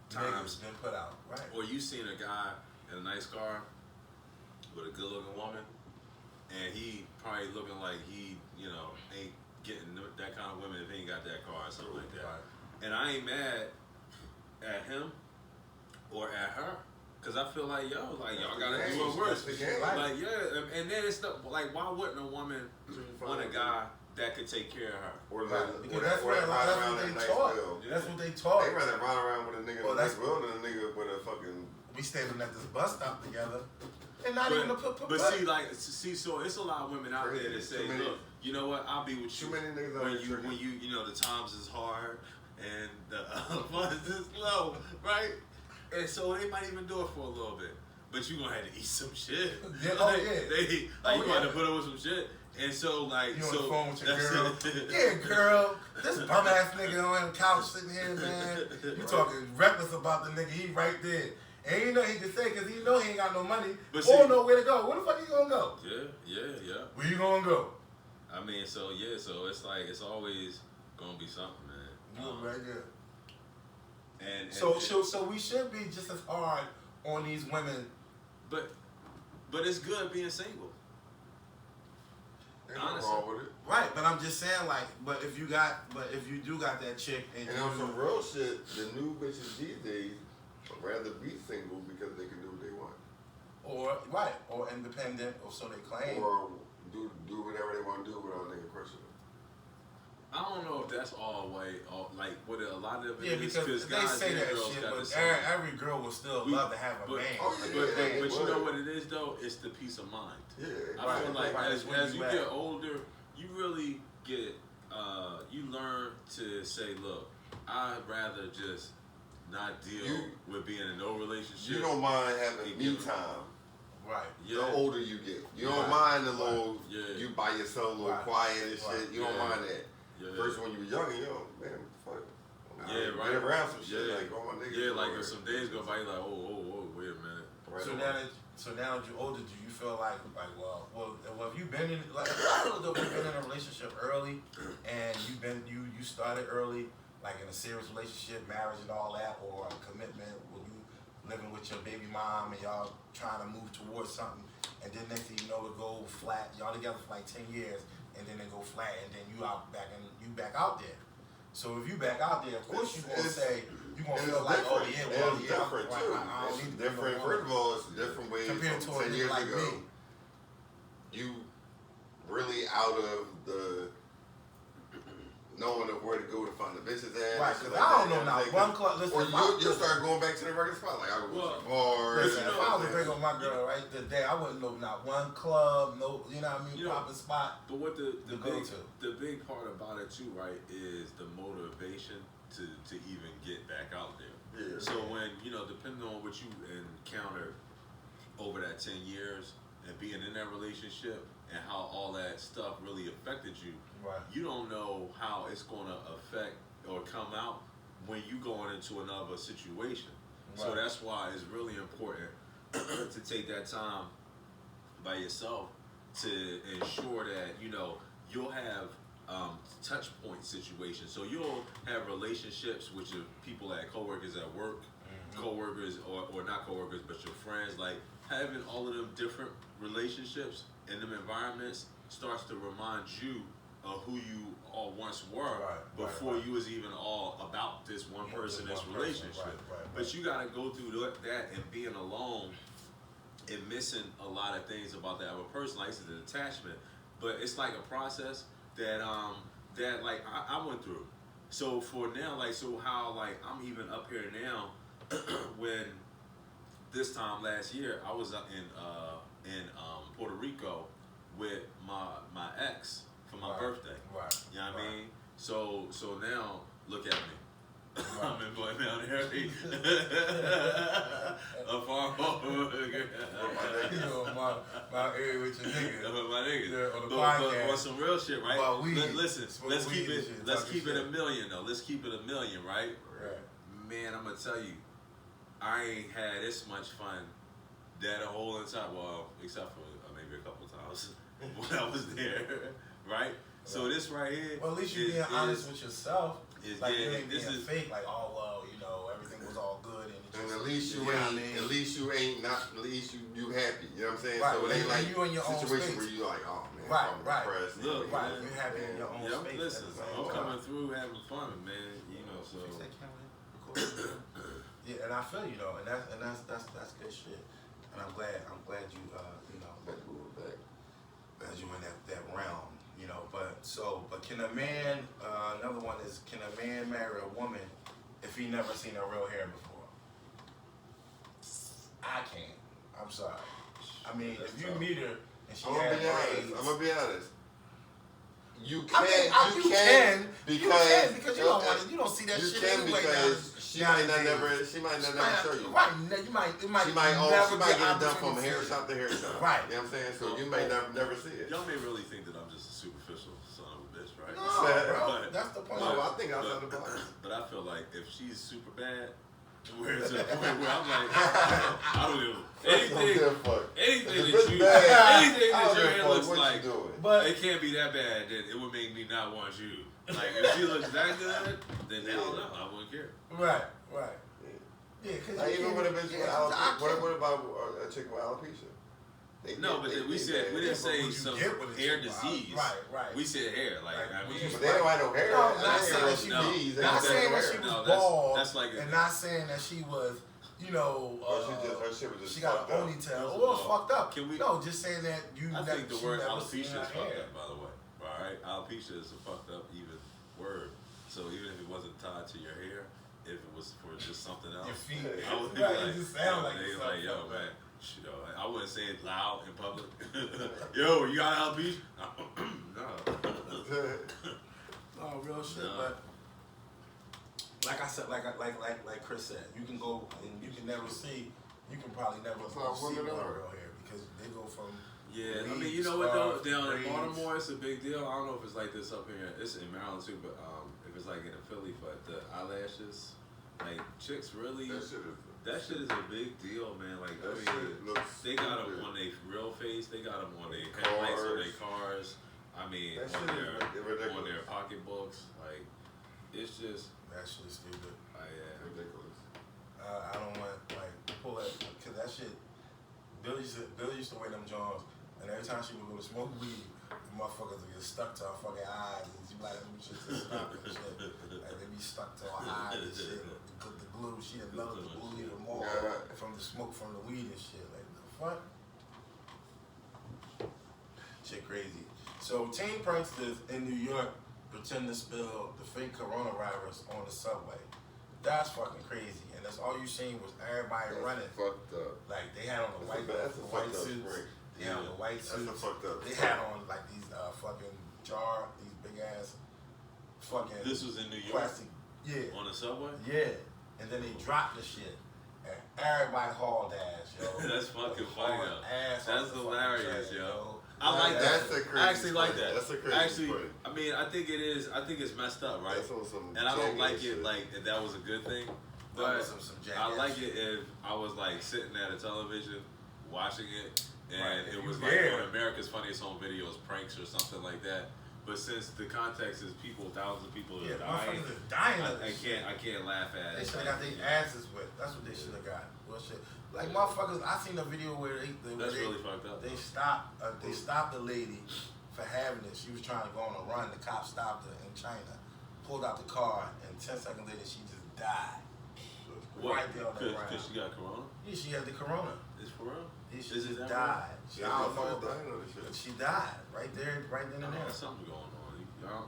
Speaker 3: times
Speaker 1: been put out, right?
Speaker 3: or you seen a guy in a nice car with a good looking woman, and he probably looking like he, ain't getting that kind of women if he ain't got that car or something like that.
Speaker 1: Right.
Speaker 3: And I ain't mad at him or at her, cause I feel like y'all gotta
Speaker 2: That's
Speaker 3: do
Speaker 2: the
Speaker 3: it worse.
Speaker 2: game. That's the game.
Speaker 3: Like and then it's like why wouldn't a woman want a guy that could take care of her?
Speaker 2: Or
Speaker 1: Right.
Speaker 2: like,
Speaker 1: Because
Speaker 2: or
Speaker 1: that's
Speaker 2: or
Speaker 1: what
Speaker 2: ride around
Speaker 1: they
Speaker 2: in a nice
Speaker 1: taught.
Speaker 2: wheel.
Speaker 1: That's what they taught.
Speaker 2: They rather ride around with a nigga
Speaker 1: Well,
Speaker 2: in a nice
Speaker 1: that's-
Speaker 2: wheel than a nigga with a fucking.
Speaker 1: We standing at this bus stop together, and not even a put.
Speaker 3: But see, so it's a lot of women out there that
Speaker 2: Crazy.
Speaker 3: say,
Speaker 2: Too many-
Speaker 3: look, you know what, I'll be with
Speaker 2: Too
Speaker 3: you
Speaker 2: many niggas out
Speaker 3: when
Speaker 2: here
Speaker 3: you the times is hard and the funds is low, right? And so they might even do it for a little bit, but you gonna have to eat some shit.
Speaker 1: Yeah,
Speaker 3: Like,
Speaker 1: oh, yeah.
Speaker 3: you gonna have to put up with some shit, and so like
Speaker 1: You on
Speaker 3: so
Speaker 1: the phone with your
Speaker 3: that's
Speaker 1: girl.
Speaker 3: it.
Speaker 1: Yeah, girl. This bum ass nigga on the couch sitting here, man. You talking reckless about the nigga. He right there. And he know he can say because he know he ain't got no money
Speaker 3: But
Speaker 1: or
Speaker 3: see-
Speaker 1: know where to go. Where the fuck you gonna go?
Speaker 3: Yeah.
Speaker 1: Where you gonna go?
Speaker 3: I mean, so it's like it's always gonna be something, man.
Speaker 1: You right there.
Speaker 3: And
Speaker 1: So we should be just as hard on these women.
Speaker 3: but it's good being single.
Speaker 2: Ain't nothing wrong with it.
Speaker 1: Right, but I'm just saying, like, but if you do got that chick and
Speaker 2: And on some real shit, the new bitches these days would rather be single because they can do what they want.
Speaker 1: or independent, or so they claim.
Speaker 2: Or do whatever they want to do without a nigga question them.
Speaker 3: I don't know if that's all way, like what a lot of it
Speaker 1: Yeah,
Speaker 3: is,
Speaker 1: because they
Speaker 3: guys
Speaker 1: say
Speaker 3: and
Speaker 1: that
Speaker 3: girls
Speaker 1: shit,
Speaker 3: got the
Speaker 1: but
Speaker 3: same.
Speaker 1: every girl would still love to have a
Speaker 3: but,
Speaker 1: man.
Speaker 2: Oh, yeah.
Speaker 3: But you know
Speaker 2: would.
Speaker 3: what it is though? It's the peace of mind.
Speaker 2: Yeah.
Speaker 3: I feel like
Speaker 1: right.
Speaker 3: as
Speaker 1: When
Speaker 3: you
Speaker 1: you
Speaker 3: get
Speaker 1: back.
Speaker 3: older, you really get you learn to say, look, I'd rather just not deal with being in no relationship.
Speaker 2: You don't mind having me
Speaker 3: give-
Speaker 2: time.
Speaker 1: Right.
Speaker 3: Yeah.
Speaker 2: The older you get, you don't
Speaker 1: Right.
Speaker 2: mind the little,
Speaker 3: Yeah.
Speaker 2: you by yourself, a little
Speaker 1: Right.
Speaker 2: quiet and shit.
Speaker 1: Right.
Speaker 2: You don't
Speaker 3: Yeah.
Speaker 2: mind that.
Speaker 3: Yeah.
Speaker 2: First, when you were young, man, fuck.
Speaker 3: Yeah, right.
Speaker 2: Get around some shit
Speaker 3: Yeah.
Speaker 2: like, oh my nigga.
Speaker 3: Yeah, like if some days go by, you're like, oh, wait a minute.
Speaker 2: Right
Speaker 1: So
Speaker 2: on.
Speaker 1: now that you're older, do you feel like well, have you been in like you've been in a relationship early, and you started early, like in a serious relationship, marriage and all that, or a commitment, where you living with your baby mom and y'all trying to move towards something, and then next thing you know it go flat. Y'all together for like 10 years, and then it go flat, and then you back out there. So if you back out there, of course you gonna say you gonna
Speaker 2: And
Speaker 1: feel
Speaker 2: it's
Speaker 1: like,
Speaker 2: different.
Speaker 1: oh yeah,
Speaker 2: And
Speaker 1: well
Speaker 2: it's
Speaker 1: yeah,
Speaker 2: different
Speaker 1: right,
Speaker 2: too.
Speaker 1: I don't
Speaker 2: It's
Speaker 1: need to be
Speaker 2: different.
Speaker 1: no
Speaker 2: First of
Speaker 1: woman.
Speaker 2: all, it's a different way
Speaker 1: Compared to
Speaker 2: from
Speaker 1: a
Speaker 2: 10
Speaker 1: nigga
Speaker 2: years
Speaker 1: like
Speaker 2: ago.
Speaker 1: me.
Speaker 2: You really out of the knowing of where to go to find the bitches at.
Speaker 1: Right,
Speaker 2: and shit
Speaker 1: because
Speaker 2: like
Speaker 1: I don't
Speaker 2: that.
Speaker 1: know now.
Speaker 2: Like,
Speaker 1: One club, listen,
Speaker 2: Or
Speaker 1: if I-
Speaker 2: you'll start going back to the regular spot. Like I go to
Speaker 3: Well,
Speaker 2: some bars.
Speaker 1: Listen,
Speaker 3: you
Speaker 1: if
Speaker 3: know,
Speaker 1: I was to bring on my girl right today, I wouldn't know not one club, no, you know what I mean,
Speaker 3: You know,
Speaker 1: popping spot.
Speaker 3: But what the
Speaker 1: To go
Speaker 3: big
Speaker 1: to.
Speaker 3: the big part about it too, right, is the motivation to even get back out there.
Speaker 2: Yeah.
Speaker 3: So when depending on what you encountered over that 10 years and being in that relationship and how all that stuff really affected you,
Speaker 1: Right.
Speaker 3: you don't know how it's going to affect or come out when you going into another situation. So
Speaker 1: Right.
Speaker 3: that's why it's really important to take that time by yourself to ensure that you'll have touch point situations. So you'll have relationships with your people at coworkers at work, coworkers or not coworkers, but your friends. Like having all of them different relationships in them environments starts to remind you of who you all once were
Speaker 1: Right,
Speaker 3: before
Speaker 1: right.
Speaker 3: you was even all about this one person, this
Speaker 1: One person,
Speaker 3: relationship.
Speaker 1: right.
Speaker 3: But you gotta go through that and being alone and missing a lot of things about that other person, like it's an attachment. But it's like a process that like I went through. So for now, like how like I'm even up here now when this time last year I was up in Puerto Rico with my ex for my
Speaker 1: Right.
Speaker 3: birthday.
Speaker 1: Right.
Speaker 3: You know what
Speaker 1: Right.
Speaker 3: I mean? So now look at me. I'm employed down here. A farm
Speaker 1: You know, my area with your nigga.
Speaker 3: my niggas.
Speaker 1: Yeah, on the
Speaker 3: but
Speaker 1: podcast.
Speaker 3: on some real shit, right?
Speaker 1: About weed.
Speaker 3: Listen,
Speaker 1: Smoke
Speaker 3: let's
Speaker 1: weed
Speaker 3: keep
Speaker 1: and
Speaker 3: it.
Speaker 1: shit,
Speaker 3: Let's
Speaker 1: talking
Speaker 3: keep it
Speaker 1: shit.
Speaker 3: $1 million though. Let's keep it $1 million, right?
Speaker 1: Right.
Speaker 3: Man, I'm gonna tell you, I ain't had this much fun that whole entire except for maybe a couple times when I was there, right? So this right here.
Speaker 1: Well, at least you're being honest with yourself.
Speaker 3: is-
Speaker 1: Like
Speaker 3: yeah,
Speaker 1: you ain't
Speaker 3: this
Speaker 1: being
Speaker 3: is-
Speaker 1: fake. Like, oh well, everything was all good and it
Speaker 2: And
Speaker 1: just,
Speaker 2: at least you
Speaker 1: know what I
Speaker 2: ain't.
Speaker 1: mean?
Speaker 2: At least you ain't not. At least you happy. You know what I'm saying?
Speaker 1: Right,
Speaker 2: So it ain't
Speaker 1: and
Speaker 2: like
Speaker 1: you in your own
Speaker 2: situation
Speaker 1: space.
Speaker 2: where you like, oh man,
Speaker 1: Right,
Speaker 2: I'm
Speaker 1: right.
Speaker 2: depressed.
Speaker 3: Look,
Speaker 2: you
Speaker 1: right,
Speaker 2: know,
Speaker 1: you happy in your own
Speaker 3: Yeah,
Speaker 1: space.
Speaker 3: listen,
Speaker 1: at the same
Speaker 3: I'm
Speaker 1: time.
Speaker 3: coming through having fun, man. So.
Speaker 1: Yeah, and I feel you though, and that's good shit. And I'm glad you
Speaker 2: Back to it, back.
Speaker 1: glad you in that realm, but can a man another one is, can a man marry a woman if he never seen her real hair before? I can't. I'm sorry. I mean,
Speaker 3: That's
Speaker 1: if you
Speaker 3: tough.
Speaker 1: meet her and she
Speaker 2: I'm
Speaker 1: had
Speaker 2: gonna be honest.
Speaker 1: braids,
Speaker 2: I'm gonna be honest. You
Speaker 1: I
Speaker 2: can,
Speaker 1: mean,
Speaker 2: you can,
Speaker 1: because you don't want to, you don't see that
Speaker 2: you
Speaker 1: shit
Speaker 2: can
Speaker 1: anyway.
Speaker 2: because she might not
Speaker 1: nowadays.
Speaker 2: she might not
Speaker 1: She
Speaker 2: never
Speaker 1: might-
Speaker 2: show you.
Speaker 1: Right, it might
Speaker 2: She might
Speaker 1: never
Speaker 2: get it done
Speaker 1: opportunity
Speaker 2: from
Speaker 1: to
Speaker 2: hair
Speaker 1: see it.
Speaker 2: shop to hair shop.
Speaker 1: Right.
Speaker 2: You know what I'm saying? So you may never see it.
Speaker 3: Y'all may really think that I'm just a superficial son of a bitch, right?
Speaker 1: No,
Speaker 2: Sad.
Speaker 1: bro,
Speaker 3: But-
Speaker 1: that's the point.
Speaker 2: No, I think outside the box.
Speaker 3: But I feel like if she's super bad, Where it's to the point where I'm like, I don't even anything
Speaker 2: If
Speaker 3: that
Speaker 2: it's
Speaker 3: you
Speaker 2: bad,
Speaker 3: anything
Speaker 2: I
Speaker 3: that
Speaker 2: don't
Speaker 3: your
Speaker 2: give a
Speaker 3: hair
Speaker 2: fuck
Speaker 3: looks
Speaker 2: what
Speaker 3: like,
Speaker 2: you doing.
Speaker 1: But
Speaker 3: it can't be that bad that it would make me not want you. Like if she looks that good, then hell no, I wouldn't care.
Speaker 1: right. Yeah, because
Speaker 2: Like, even with a bitch with alopecia. What about a chick with alopecia?
Speaker 3: No, but then we didn't say some hair disease.
Speaker 1: Right.
Speaker 3: We said hair, like I mean.
Speaker 2: But they don't have no hair.
Speaker 1: No, not saying that she was, not saying that she was bald,
Speaker 3: that's like
Speaker 1: and not saying that she was, you know,
Speaker 2: her shit was just
Speaker 1: she got a ponytail or fucked up.
Speaker 3: Can we?
Speaker 1: No, just saying that you.
Speaker 3: I think the word alopecia is fucked
Speaker 1: hair.
Speaker 3: up, by the way. All right, alopecia is a fucked up even word. So even if it wasn't tied to your hair, if it was for just something else,
Speaker 1: Your feet.
Speaker 3: I would be
Speaker 1: Right,
Speaker 3: like,
Speaker 1: it just sound like
Speaker 3: they
Speaker 1: something.
Speaker 3: yo, man. You know, I wouldn't say it loud in public. Yo, you got alopecia? No.
Speaker 1: No, real shit.
Speaker 3: No.
Speaker 1: But like I said, like Chris said, you can go and you can never see. You can probably never
Speaker 2: That's how
Speaker 1: see
Speaker 2: women
Speaker 1: one
Speaker 2: are.
Speaker 1: real hair because they go from.
Speaker 3: Yeah, I mean,
Speaker 1: weeds,
Speaker 3: you know what though?
Speaker 1: scarves,
Speaker 3: Down in
Speaker 1: braids.
Speaker 3: Baltimore, it's a big deal. I don't know if it's like this up here. It's in Maryland too, but if it's like in Philly, but the eyelashes, like chicks really. That shit is a big deal, man. Like, I mean, they got them on their real face. They got them on their headlights on their cars. I mean, on their pocketbooks. Like, it's just.
Speaker 1: That shit's stupid.
Speaker 3: Yeah.
Speaker 2: Ridiculous.
Speaker 1: I don't want like pull that because that shit. Billy used to wear them Johns, and every time she would go to smoke weed, the motherfuckers would get stuck to her fucking eyes, and she be like, them shit just stop and shit. Like they be stuck to her eyes and shit. The glue, she done melted the glue even more from the smoke from the weed and shit. Like the fuck? Shit crazy. So teen pranksters in New York pretend to spill the fake coronavirus on the subway. That's fucking crazy. And that's all you seen was everybody running.
Speaker 2: Fucked up.
Speaker 1: Like they had on the white suits. They had on the white suits.
Speaker 2: That's fucked up.
Speaker 1: They had on like these fucking these big ass fucking
Speaker 3: This was in New York?
Speaker 1: plastic. Yeah.
Speaker 3: On the subway?
Speaker 1: Yeah. And then they dropped the shit. And everybody hauled ass, yo.
Speaker 3: That's fucking funny though.
Speaker 1: Ass
Speaker 3: That's
Speaker 1: on the
Speaker 3: hilarious,
Speaker 1: fucking train,
Speaker 3: yo. I like
Speaker 2: That's
Speaker 3: that.
Speaker 2: a crazy
Speaker 3: I actually like
Speaker 2: spray.
Speaker 3: that.
Speaker 2: That's a crazy
Speaker 3: Actually,
Speaker 2: spray.
Speaker 3: I mean, I think it is. I think it's messed up, right?
Speaker 2: That's on some
Speaker 3: And I don't like
Speaker 2: shit.
Speaker 3: it like if that was a good thing.
Speaker 1: That
Speaker 3: But
Speaker 1: was some
Speaker 3: I like
Speaker 1: jackass
Speaker 3: it if I was like sitting at a television watching it and
Speaker 1: Right.
Speaker 3: it was
Speaker 1: You
Speaker 3: like
Speaker 1: there.
Speaker 3: one of America's Funniest Home Videos pranks or something like that. But since the context is people, thousands of people
Speaker 1: Yeah,
Speaker 3: are dying,
Speaker 1: motherfuckers is dying of
Speaker 3: I
Speaker 1: this shit.
Speaker 3: can't laugh at
Speaker 1: They
Speaker 3: it.
Speaker 1: should have got their asses whipped. That's what they should have got. Well, shit. Like motherfuckers, I seen a video where
Speaker 3: That's really fucked up.
Speaker 1: They stopped the lady for having it. She was trying to go on a run. The cop stopped her in China, pulled out the car, and 10 seconds later she just died.
Speaker 3: What?
Speaker 1: Right there on the ground.
Speaker 3: Because she got corona?
Speaker 1: Yeah, she had the corona.
Speaker 3: It's for real?
Speaker 1: She
Speaker 3: Is
Speaker 1: just
Speaker 3: it that
Speaker 1: died.
Speaker 2: Yeah,
Speaker 1: I don't know.
Speaker 2: dying on this shit.
Speaker 1: She died right there, right then and
Speaker 3: Oh,
Speaker 1: there.
Speaker 3: something going on.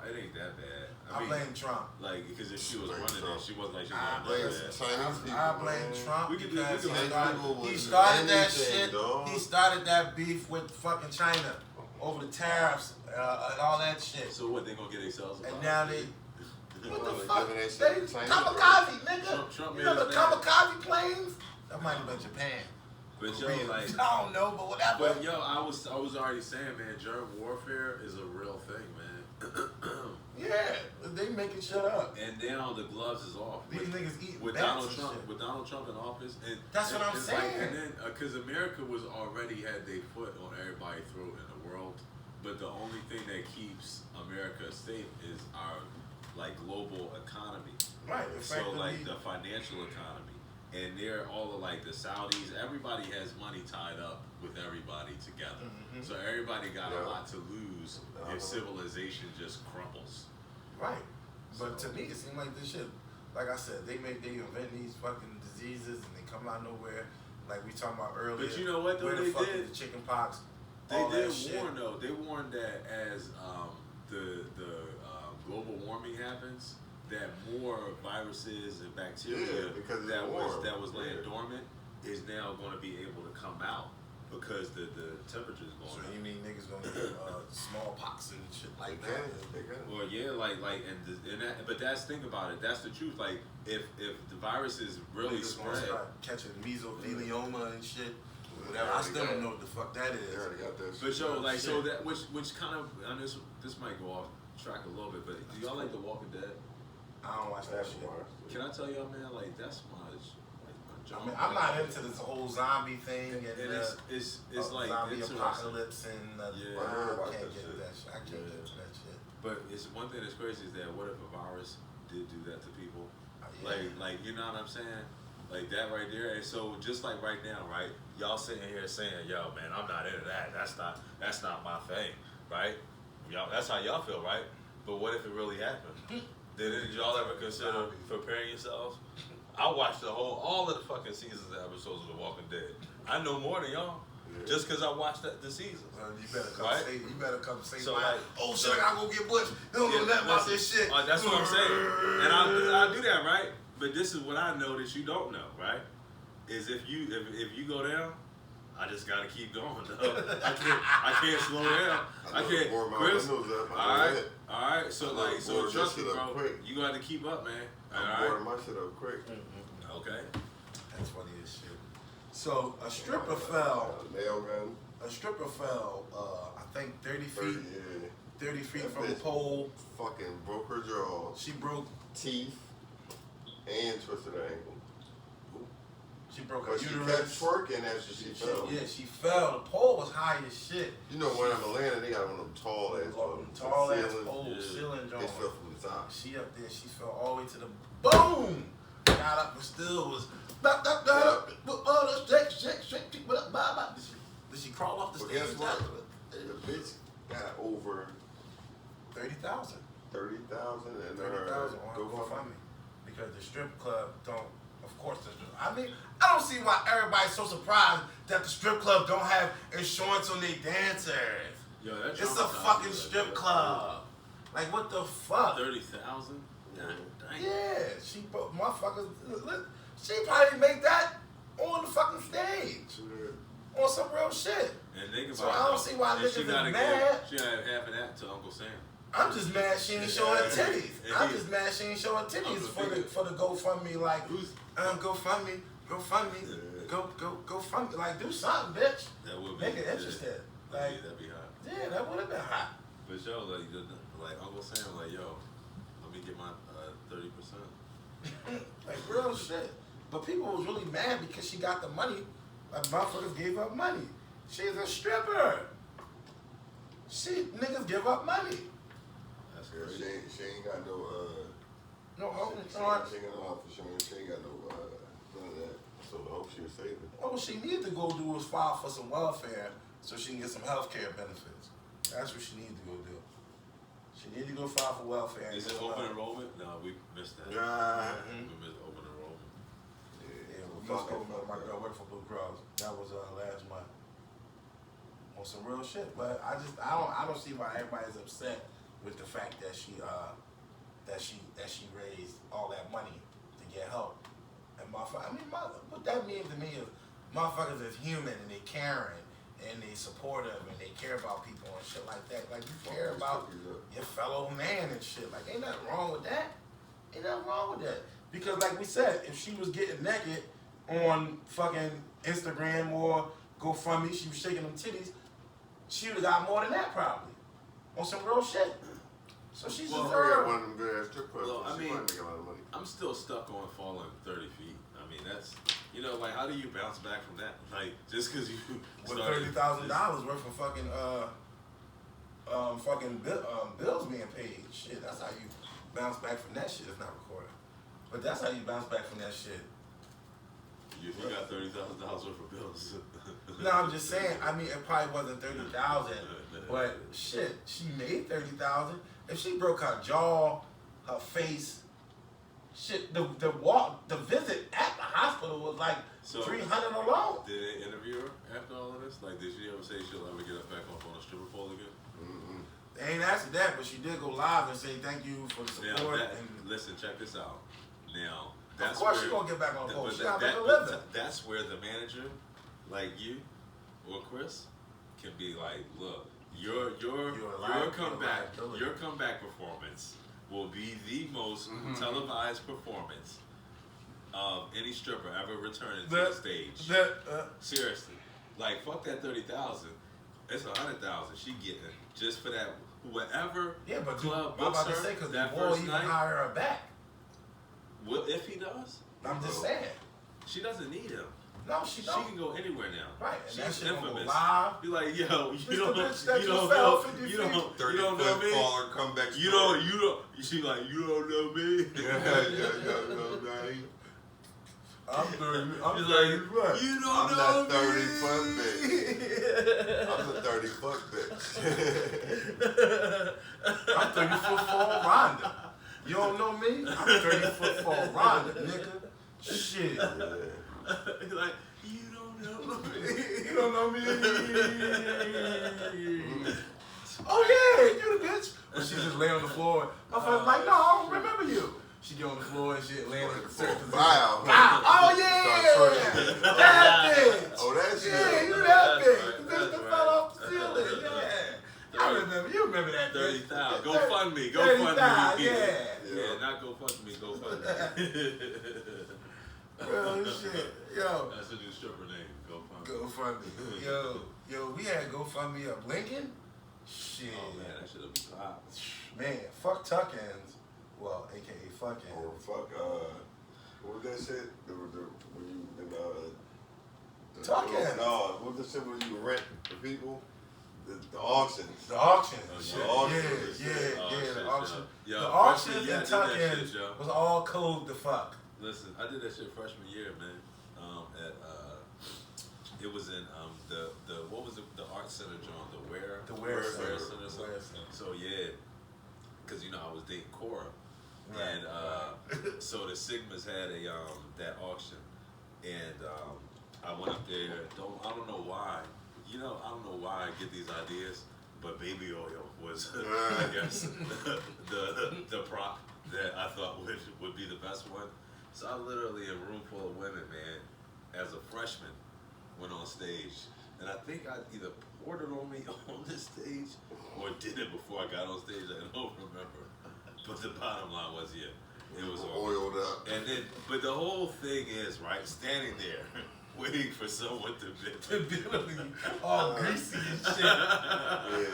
Speaker 3: It ain't that bad.
Speaker 1: I blame Trump.
Speaker 3: Like, because if she was
Speaker 2: Blame
Speaker 3: running
Speaker 2: Trump.
Speaker 3: it, she wasn't like she
Speaker 1: I
Speaker 3: was
Speaker 2: Blame
Speaker 3: running
Speaker 2: some
Speaker 3: that.
Speaker 2: Chinese people.
Speaker 1: I blame
Speaker 2: man.
Speaker 1: Trump
Speaker 3: We could do-
Speaker 1: because
Speaker 3: we could-
Speaker 1: he
Speaker 2: People
Speaker 1: started that
Speaker 2: anything,
Speaker 1: shit.
Speaker 2: dog.
Speaker 1: He started that beef with fucking China over the tariffs and all that shit.
Speaker 3: So what, they gonna get themselves
Speaker 1: And now they, what the
Speaker 2: Well,
Speaker 1: fuck?
Speaker 2: giving that
Speaker 1: They
Speaker 2: shit to Chinese
Speaker 1: kamikaze, nigga.
Speaker 3: Trump
Speaker 1: You know the
Speaker 3: made his name.
Speaker 1: kamikaze planes? That might have been Japan.
Speaker 3: But yo,
Speaker 1: Korea.
Speaker 3: like,
Speaker 1: I don't know, but whatever.
Speaker 3: but yo, I was already saying, man, germ warfare is a real thing, man.
Speaker 1: Yeah, they making shit up.
Speaker 3: And now the gloves is off.
Speaker 1: These niggas eating
Speaker 3: With
Speaker 1: bats
Speaker 3: Donald
Speaker 1: and
Speaker 3: Trump,
Speaker 1: shit.
Speaker 3: with Donald Trump in office, and
Speaker 1: That's what I'm
Speaker 3: it's like,
Speaker 1: saying.
Speaker 3: and then because America was already had their foot on everybody's throat in the world, but the only thing that keeps America safe is our like global economy.
Speaker 1: Right.
Speaker 3: So like the financial economy, and they're all of like the Saudis. Everybody has money tied up with everybody together.
Speaker 1: Mhm.
Speaker 3: So everybody got a
Speaker 2: Yeah.
Speaker 3: lot to lose if civilization just crumbles.
Speaker 1: Right. But
Speaker 3: So-
Speaker 1: to me, it seemed like this shit. Like I said, they invent these fucking diseases and they come out of nowhere. Like we talking about earlier.
Speaker 3: But you know what, though,
Speaker 1: where the
Speaker 3: they
Speaker 1: fuck
Speaker 3: did-
Speaker 1: is the chicken pox?
Speaker 3: They
Speaker 1: all
Speaker 3: did
Speaker 1: that shit.
Speaker 3: warn though. They warned that as the global warming happens, that more viruses and bacteria
Speaker 2: Yeah, because it's warm.
Speaker 3: that was laying
Speaker 2: Yeah.
Speaker 3: dormant is now going to be able to come out because the temperature is
Speaker 1: So
Speaker 3: going
Speaker 1: you
Speaker 3: up.
Speaker 1: mean niggas gonna get smallpox and shit
Speaker 2: They
Speaker 1: like
Speaker 2: can.
Speaker 1: that?
Speaker 2: They can.
Speaker 3: Well, yeah, and that, but that's think about it. That's the truth. Like if the virus is really
Speaker 1: Niggas gonna
Speaker 3: spread,
Speaker 1: start catching mesothelioma and shit. Whatever. I
Speaker 2: already
Speaker 1: still
Speaker 2: got
Speaker 1: don't
Speaker 2: it.
Speaker 1: know what the fuck that
Speaker 2: They
Speaker 1: is.
Speaker 2: already got that shit.
Speaker 3: but yo, like so
Speaker 1: Shit.
Speaker 3: that which kind of and this might go off track a little bit, but do y'all like The Walking Dead?
Speaker 1: I don't watch that shit.
Speaker 3: Can I tell y'all, man? Like that's my
Speaker 1: I mean, I'm not into this whole zombie thing and
Speaker 3: it's like
Speaker 1: zombie
Speaker 3: interesting.
Speaker 1: apocalypse and
Speaker 3: Yeah.
Speaker 1: I can't get into that shit. I can't get into that shit.
Speaker 3: But it's one thing that's crazy is that what if a virus did do that to people?
Speaker 1: Yeah.
Speaker 3: Like you know what I'm saying? Like that right there. And so just like right now, right? Y'all sitting here saying, "Yo, man, I'm not into that. That's not my thing," right? Y'all, that's how y'all feel, right? But what if it really happened? Did y'all ever consider preparing yourselves? I watched all of the fucking seasons and episodes of The Walking Dead. I know more than y'all, just because I watched the seasons.
Speaker 1: You better come
Speaker 3: right?
Speaker 1: say. You better come say.
Speaker 3: So,
Speaker 1: Like,
Speaker 3: like,
Speaker 1: oh shit, I gotta go get Butch. They don't know nothing about this shit.
Speaker 3: That's what I'm saying, and I do that, right? But this is what I know that you don't know, right? Is if you go down, I just gotta keep going. I can't slow down. I can't. Chris, all right. So trust me, bro. You got to keep up, man.
Speaker 2: I'm boarding my shit up quick.
Speaker 3: Okay.
Speaker 1: That's funny as shit. So a stripper fell.
Speaker 2: Nail gun.
Speaker 1: A stripper fell. I think 30 feet. 30 feet
Speaker 2: That
Speaker 1: from the
Speaker 2: bitch
Speaker 1: pole.
Speaker 2: Fucking broke her jaw,
Speaker 1: She broke.
Speaker 2: teeth, and twisted her ankle.
Speaker 1: She broke her
Speaker 2: But she kept
Speaker 1: uterus.
Speaker 2: twerking after she fell.
Speaker 1: Yeah, she fell. The pole was high as shit.
Speaker 2: You know, when I'm Atlanta, they got one of them tall ass poles.
Speaker 1: Tall ass
Speaker 2: Ceiling.
Speaker 1: poles, ceiling
Speaker 2: They
Speaker 1: joint.
Speaker 2: fell from the top.
Speaker 1: She up there. She fell all the way to the boom. Got up and still was. Did she crawl off the
Speaker 2: But
Speaker 1: stage?
Speaker 2: guess what? The bitch got over
Speaker 1: 30,000.
Speaker 2: 30,000 and
Speaker 1: 30,000 on
Speaker 2: go
Speaker 1: GoFundMe because the strip club don't. Of course, I mean, I don't see why everybody's so surprised that the strip club don't have insurance on their dancers.
Speaker 3: Yo, that's
Speaker 1: It's a fucking strip club. Like what the fuck?
Speaker 3: 30,000. Dang.
Speaker 1: Yeah, she motherfuckers. She probably make that on the fucking stage on some real shit.
Speaker 3: And think about
Speaker 1: So I don't see why niggas is mad.
Speaker 3: She had half of that to Uncle Sam.
Speaker 1: I'm just mad she ain't showing her titties. I'm just mad she ain't showing titties for the GoFundMe. Like, GoFundMe, go fund me. Like, do something, bitch.
Speaker 3: That would be.
Speaker 1: Make it interesting. Like,
Speaker 3: that'd be hot.
Speaker 1: yeah, that would have been hot.
Speaker 3: But yo, like Uncle Sam, like yo, let me get my 30%.
Speaker 1: Like real shit. But people was really mad because she got the money. Like motherfuckers gave up money. She's a stripper. Niggas give up money.
Speaker 3: That's
Speaker 2: Yeah,
Speaker 3: crazy.
Speaker 2: she ain't got no
Speaker 1: No,
Speaker 2: she ain't got no health insurance. She ain't got no none of that. So I hope she was saving.
Speaker 1: what she need to go do is file for some welfare so she can get some health care benefits. That's what she need to go do. She need to go file for welfare.
Speaker 3: Is it open enrollment? No, we missed that.
Speaker 1: Mhm.
Speaker 3: We missed open enrollment.
Speaker 1: Yeah, we must go. My girl worked for Blue Cross. That was last month. On some real shit, but I don't see why everybody's upset with the fact that she raised all that money to get help. And what that means to me is motherfuckers is human and they caring and they supportive and they care about people and shit like that. Like you care about your fellow man and shit. Like ain't nothing wrong with that. Ain't nothing wrong with that. Because like we said, if she was getting naked on fucking Instagram or GoFundMe, she was shaking them titties, she would have got more than that probably. On some real shit. So she's
Speaker 2: Well,
Speaker 1: deserved.
Speaker 2: one of them good ass strip clubs.
Speaker 3: Well, I
Speaker 2: she
Speaker 3: mean,
Speaker 2: might make a lot of money.
Speaker 3: I'm still stuck on falling 30 feet. I mean, that's, like, how do you bounce back from that? Like, just because you
Speaker 1: With
Speaker 3: started-
Speaker 1: $30,000 worth of fucking bills being paid. Shit, that's how you bounce back from that shit. It's not recorded, but that's how you bounce back from that shit.
Speaker 3: You got $30,000 worth of bills.
Speaker 1: No, I'm just saying. I mean, it probably wasn't 30,000, but shit, she made 30,000. If she broke her jaw, her face, shit, the visit at the hospital was like
Speaker 3: So,
Speaker 1: 300 alone.
Speaker 3: Did they interview her after all of this? Like, did she ever say she'll ever get back up on a stripper pole again?
Speaker 2: Mm-hmm.
Speaker 1: They ain't asked that, but she did go live and say thank you for the
Speaker 3: Now,
Speaker 1: support.
Speaker 3: listen, check this out. Now,
Speaker 1: Of
Speaker 3: that's
Speaker 1: course
Speaker 3: where,
Speaker 1: she gonna get back on the pole.
Speaker 3: but
Speaker 1: She gotta make a
Speaker 3: but
Speaker 1: living.
Speaker 3: that's where the manager, like you or Chris, can be like, look, your comeback performance will be the most televised performance of any stripper ever returning to the stage. Seriously, like fuck that 30,000. It's 100,000 she getting just for that. Whatever
Speaker 1: Yeah, but
Speaker 3: club
Speaker 1: I'm
Speaker 3: books
Speaker 1: about to
Speaker 3: her
Speaker 1: say because the
Speaker 3: that
Speaker 1: boy
Speaker 3: first
Speaker 1: even
Speaker 3: night.
Speaker 1: hire her back.
Speaker 3: Well, if he does,
Speaker 1: I'm just saying.
Speaker 3: She doesn't need him.
Speaker 1: No, she
Speaker 3: She
Speaker 1: don't.
Speaker 3: can go anywhere now.
Speaker 1: Right, and that
Speaker 3: She's
Speaker 1: shit gonna go
Speaker 3: infamous.
Speaker 1: live.
Speaker 3: Be like, yo, you
Speaker 1: Mr.
Speaker 3: don't,
Speaker 1: Bitch, that
Speaker 3: you
Speaker 1: you
Speaker 3: don't
Speaker 1: fell
Speaker 3: know,
Speaker 1: 50
Speaker 3: you don't,
Speaker 1: feet.
Speaker 3: you don't know me.
Speaker 2: Fallen comeback.
Speaker 3: You don't. She like, you don't know me.
Speaker 1: I'm 30.
Speaker 3: He's like, you don't
Speaker 2: I'm
Speaker 3: know
Speaker 2: that
Speaker 3: me.
Speaker 2: 30 fuck bitch. I'm the 30 fuck bitch.
Speaker 1: I'm 30'4" Rhonda. You don't know me? I'm 30'4" Rhonda, nigga. Shit.
Speaker 3: He's like, you don't know me.
Speaker 1: You don't know me. Oh yeah, you the bitch. But she just lay on the floor. My friend's like, no, I don't remember you. She get on the floor and shit, laying in a certain position.
Speaker 2: Wow.
Speaker 1: Oh yeah, that bitch.
Speaker 2: Oh, that shit.
Speaker 1: Yeah, you that bitch. The
Speaker 3: That's
Speaker 1: bitch that
Speaker 3: right.
Speaker 1: fell off the ceiling. Yeah. I remember. You remember that bitch?
Speaker 3: 30,000. Go fund me. Go
Speaker 1: 30,000,
Speaker 3: fund me.
Speaker 1: yeah.
Speaker 3: Yeah, not go fund me. Go fund me.
Speaker 1: Oh shit, yo.
Speaker 3: That's a new stripper name. Go fund me.
Speaker 1: GoFundMe. Yo, we had GoFundMe of Lincoln. Shit.
Speaker 3: Oh man, that shit'll be pop.
Speaker 1: Man, fuck Tuck-ins. Well, aka fucking.
Speaker 2: Oh, fuck, what was that shit? When you,
Speaker 1: Tuck-ins.
Speaker 2: No, what was the shit when you rent for people? The auctions.
Speaker 1: The auction.
Speaker 3: Oh,
Speaker 1: Shit.
Speaker 2: the auction.
Speaker 1: The auction.
Speaker 3: Yo,
Speaker 1: The
Speaker 3: freshman
Speaker 1: auctions
Speaker 3: year, I
Speaker 1: and
Speaker 3: did that
Speaker 1: Tuck-ins
Speaker 3: shit, yo.
Speaker 1: was all code the fuck.
Speaker 3: Listen, I did that shit freshman year, man. It was in the what was the art center, John? The Ware
Speaker 1: Center.
Speaker 3: Center.
Speaker 1: The Ware Center.
Speaker 3: So yeah, because you know I was dating Cora,
Speaker 1: Right,
Speaker 3: and so the Sigmas had a that auction, and I went up there. I don't know why. I don't know why I get these ideas, but baby oil was, I guess, the prop that I thought would be the best one. So I literally, in a room full of women, man, as a freshman, went on stage. And I think I either poured it on me on this stage or did it before I got on stage. I don't remember. But the bottom line was, yeah, it was
Speaker 2: oiled up.
Speaker 3: And then, but the whole thing is, right, standing there, waiting for someone to bid.
Speaker 1: All greasy and shit.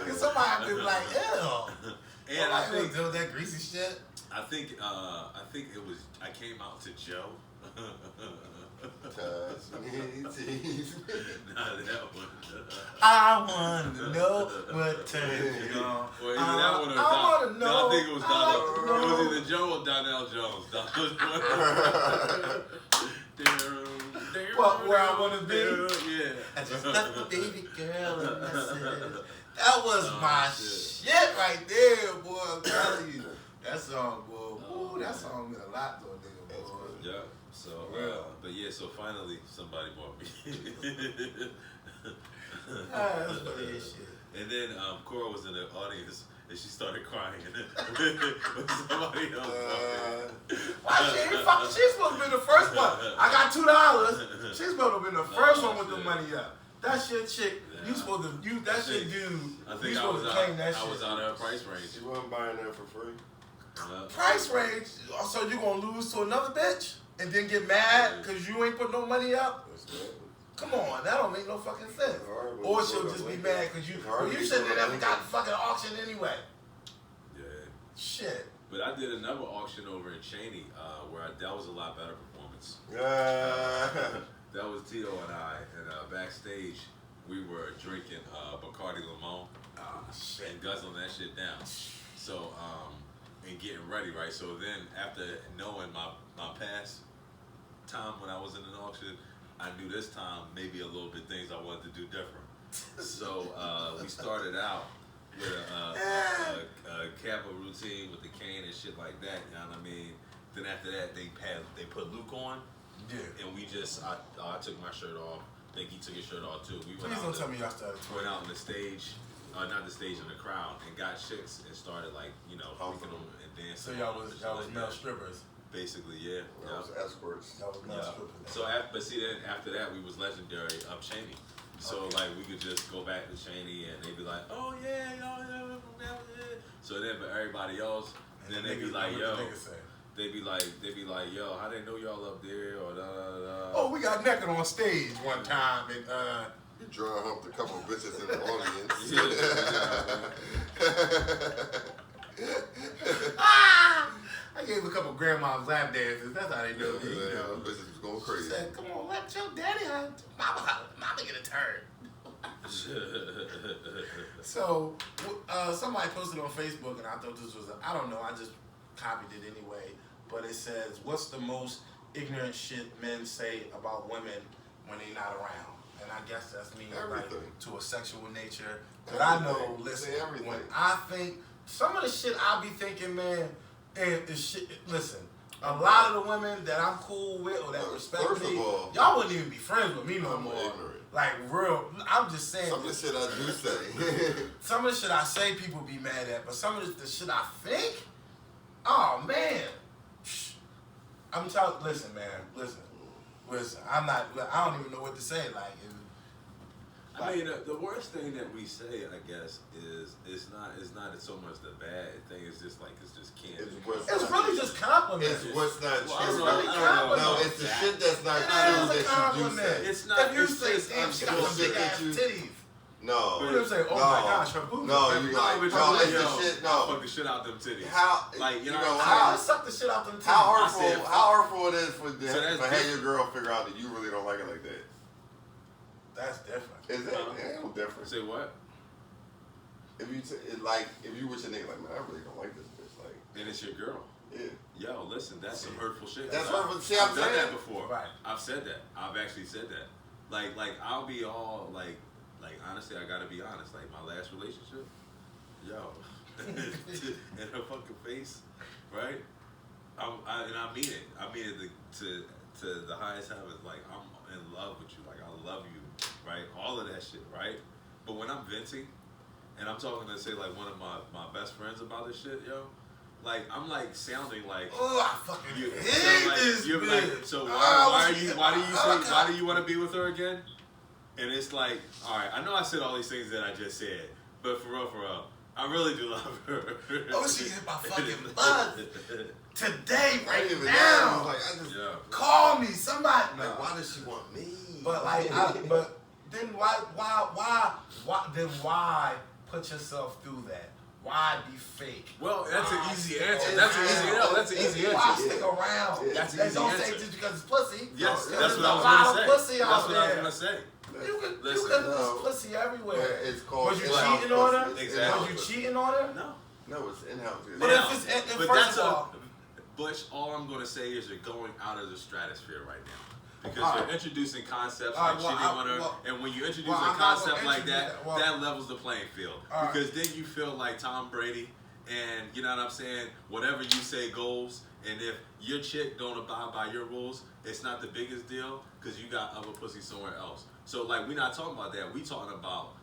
Speaker 1: Cause somebody be like, ew.
Speaker 3: And I think
Speaker 1: deal with that greasy shit.
Speaker 3: I think it was. I came out to Joe. Not that one.
Speaker 1: I want to know what turns you on.
Speaker 3: Or either that one or
Speaker 1: I want to know.
Speaker 3: No, I think it was Donald.
Speaker 1: I
Speaker 3: It
Speaker 1: wanna
Speaker 3: was either Joe or Donnell Jones.
Speaker 1: Where I want to be.
Speaker 3: Yeah.
Speaker 1: I just left the baby girl and I said, that was my shit right there, boy. I'm telling you. That song, boy. Ooh, that song meant a lot to a nigga, boy.
Speaker 3: Yeah. So, but yeah, so finally somebody bought me.
Speaker 1: That's funny as shit.
Speaker 3: And then Cora was in the audience and she started crying. When somebody else
Speaker 1: Why she ain't fucking? She's supposed to be the first one. I got $2. She's supposed to be the first one with the money up. That shit, chick. You supposed to you that shit, dude.
Speaker 3: I
Speaker 1: You
Speaker 3: think I
Speaker 1: supposed
Speaker 3: was
Speaker 1: to claim that shit.
Speaker 3: I was out of her price range.
Speaker 2: She wasn't buying that for free.
Speaker 1: Price range. So you gonna lose to another bitch and then get mad because you ain't put no money up? Come on, that don't make no fucking sense. Or she'll just be mad because you shouldn't have never got the fucking auction anyway.
Speaker 3: Yeah.
Speaker 1: Shit.
Speaker 3: But I did another auction over in Cheney where that was a lot better performance. That was Tito and I, and backstage we were drinking Bacardi Limon and guzzling that shit down. So and getting ready, right? So then after knowing my past time when I was in an auction, I knew this time maybe a little bit things I wanted to do different. So we started out with a capital routine with the cane and shit like that. You know what I mean? Then after that, they put Luke on.
Speaker 1: Yeah.
Speaker 3: And we just, I took my shirt off. I think he took his shirt off too. We
Speaker 1: Please don't tell me y'all started
Speaker 3: went out on the stage, not the stage, in the crowd, and got chicks and started like, freaking them and dancing.
Speaker 1: So y'all was male strippers.
Speaker 3: Basically, yeah.
Speaker 2: That was escorts.
Speaker 1: Y'all was male strippers.
Speaker 3: So but see, then after that, we was legendary up Cheney. So like we could just go back to Cheney and they'd be like, oh yeah, y'all, yeah. So then for everybody else, then they'd be like, yo. They'd be like, yo, how they know y'all up there or da da da.
Speaker 1: Oh, we got naked on stage one time and
Speaker 2: You dry humped a couple of bitches in the audience.
Speaker 1: I gave a couple grandma's lap dances. That's how they do it. You
Speaker 2: Man,
Speaker 1: know.
Speaker 2: them bitches was going
Speaker 1: She
Speaker 2: crazy.
Speaker 1: said, "Come on, let your daddy out. Mama get a turn." So somebody posted on Facebook, and I thought this was I don't know. I just copied it anyway. But it says, "What's the most ignorant shit men say about women when they not around?" And I guess that's me, like,
Speaker 2: Everything.
Speaker 1: to a sexual nature. But I know,
Speaker 2: Everything.
Speaker 1: listen,
Speaker 2: Say everything.
Speaker 1: when I think some of the shit I be thinking, man, and is shit. Listen, a lot of the women that I'm cool with or that respect
Speaker 2: First
Speaker 1: me,
Speaker 2: of all,
Speaker 1: y'all wouldn't even be friends with me no
Speaker 2: I'm
Speaker 1: more.
Speaker 2: ignorant.
Speaker 1: Like real, I'm just saying.
Speaker 2: Some of the shit I do say.
Speaker 1: Some of the shit I say, people be mad at, but some of the shit I think, oh man, I'm telling. Listen, man, listen. I'm not. I don't even know what to say. Like,
Speaker 3: I mean, the worst thing that we say, I guess, is it's not so much the bad thing. It's just like it's just can't.
Speaker 1: it's really just compliments.
Speaker 2: It's what's not
Speaker 3: Well,
Speaker 2: true.
Speaker 1: It's really
Speaker 3: I don't know.
Speaker 2: No,
Speaker 1: compliments.
Speaker 2: it's the shit that's not
Speaker 1: It
Speaker 2: true
Speaker 1: is a
Speaker 2: that you do
Speaker 1: compliment.
Speaker 2: say.
Speaker 3: It's not.
Speaker 1: If you
Speaker 3: It's
Speaker 1: say,
Speaker 3: just
Speaker 1: "Damn, she got some
Speaker 2: shit
Speaker 1: big
Speaker 2: that
Speaker 1: ass
Speaker 2: you-
Speaker 1: titties,"
Speaker 2: No.
Speaker 1: you would say, "Oh
Speaker 2: no.
Speaker 1: my gosh, her boobs."
Speaker 2: No,
Speaker 1: are
Speaker 2: you
Speaker 1: very
Speaker 2: like,
Speaker 3: but
Speaker 2: no, it's
Speaker 3: yo,
Speaker 2: the shit,
Speaker 3: I
Speaker 2: no.
Speaker 3: fuck the shit out them titties.
Speaker 2: How,
Speaker 3: Like, you know
Speaker 2: know,
Speaker 3: what I'm
Speaker 1: How
Speaker 2: how,
Speaker 1: I suck the shit out them titties.
Speaker 2: how
Speaker 3: I said-
Speaker 2: hurtful it is for
Speaker 3: So that's
Speaker 2: have
Speaker 3: different.
Speaker 2: your girl figure out that you really don't like it like that.
Speaker 1: That's different.
Speaker 2: Is it?
Speaker 3: Uh-huh.
Speaker 2: It ain't no different.
Speaker 3: Say what?
Speaker 2: If you if you with your nigga like, man, I really don't like this bitch. Like,
Speaker 3: And it's your girl.
Speaker 2: yeah.
Speaker 3: Yo, listen, that's some hurtful shit.
Speaker 2: That's
Speaker 3: I've-
Speaker 2: hurtful. See,
Speaker 3: I've
Speaker 2: I'm
Speaker 3: done
Speaker 2: saying.
Speaker 3: that before.
Speaker 1: Right.
Speaker 3: I've said that. I've actually said that. Like I'll be all like honestly, I gotta be honest. Like my last relationship, yo, in her fucking face, right? And I mean it. I mean it to the highest heavens. Like I'm in love with you. Like I love you, right? All of that shit, right? But when I'm venting, and I'm talking to say like one of my best friends about this shit, yo. Like I'm like sounding like
Speaker 1: Oh, I fucking
Speaker 3: you.
Speaker 1: hate
Speaker 3: So like
Speaker 1: this
Speaker 3: you're
Speaker 1: bitch.
Speaker 3: like, so
Speaker 1: Oh,
Speaker 3: why do you say why do
Speaker 1: God.
Speaker 3: you want to be with her again? And it's like, all right, I know I said all these things that I just said, but for real, I really do love her.
Speaker 1: Oh, she hit my fucking butt today,
Speaker 2: I
Speaker 1: right
Speaker 2: didn't even know. I
Speaker 1: now.
Speaker 2: was like, I just,
Speaker 3: Yeah.
Speaker 1: Call me, somebody.
Speaker 2: like, why does she want me?
Speaker 1: But like, but then why then why put yourself through that? Why be fake?
Speaker 3: Well, that's an
Speaker 1: Why
Speaker 3: easy
Speaker 1: stick
Speaker 3: answer.
Speaker 1: around?
Speaker 3: That's an easy no. That's an easy
Speaker 1: Why
Speaker 3: answer.
Speaker 1: stick around?
Speaker 2: Yeah.
Speaker 3: That's an
Speaker 1: They
Speaker 3: easy
Speaker 1: don't say
Speaker 3: answer.
Speaker 1: just because it's pussy.
Speaker 3: Yes,
Speaker 1: There's
Speaker 3: that's what
Speaker 1: a
Speaker 3: I was
Speaker 1: lot
Speaker 3: gonna
Speaker 1: of
Speaker 3: say.
Speaker 1: pussy
Speaker 3: That's
Speaker 1: out
Speaker 3: what I was
Speaker 1: there.
Speaker 3: gonna say.
Speaker 1: You could,
Speaker 3: Listen,
Speaker 1: there's
Speaker 2: no.
Speaker 1: pussy everywhere.
Speaker 2: Yeah, it's called
Speaker 1: Was you
Speaker 2: in-house
Speaker 1: cheating on her?
Speaker 2: pussy. It's
Speaker 3: Exactly.
Speaker 1: Was you cheating on her?
Speaker 3: No.
Speaker 2: No, it's in-house.
Speaker 1: But
Speaker 3: Now,
Speaker 1: if it's- if
Speaker 3: but
Speaker 1: first
Speaker 3: that's
Speaker 1: of all-
Speaker 3: Butch, all I'm gonna say is you're going out of the stratosphere right now. Because
Speaker 1: All
Speaker 3: you're
Speaker 1: right.
Speaker 3: introducing concepts
Speaker 1: All right,
Speaker 3: like
Speaker 1: well,
Speaker 3: cheating on her,
Speaker 1: well,
Speaker 3: and when you introduce
Speaker 1: well,
Speaker 3: a
Speaker 1: I'm not
Speaker 3: concept
Speaker 1: gonna
Speaker 3: like
Speaker 1: introduce
Speaker 3: that,
Speaker 1: that. Well,
Speaker 3: that levels the playing field.
Speaker 1: all right.
Speaker 3: Because then you feel like Tom Brady, and you know what I'm saying? Whatever you say goes, and if your chick don't abide by your rules, it's not the biggest deal because you got other pussy somewhere else. So like we're not talking about that. We talking about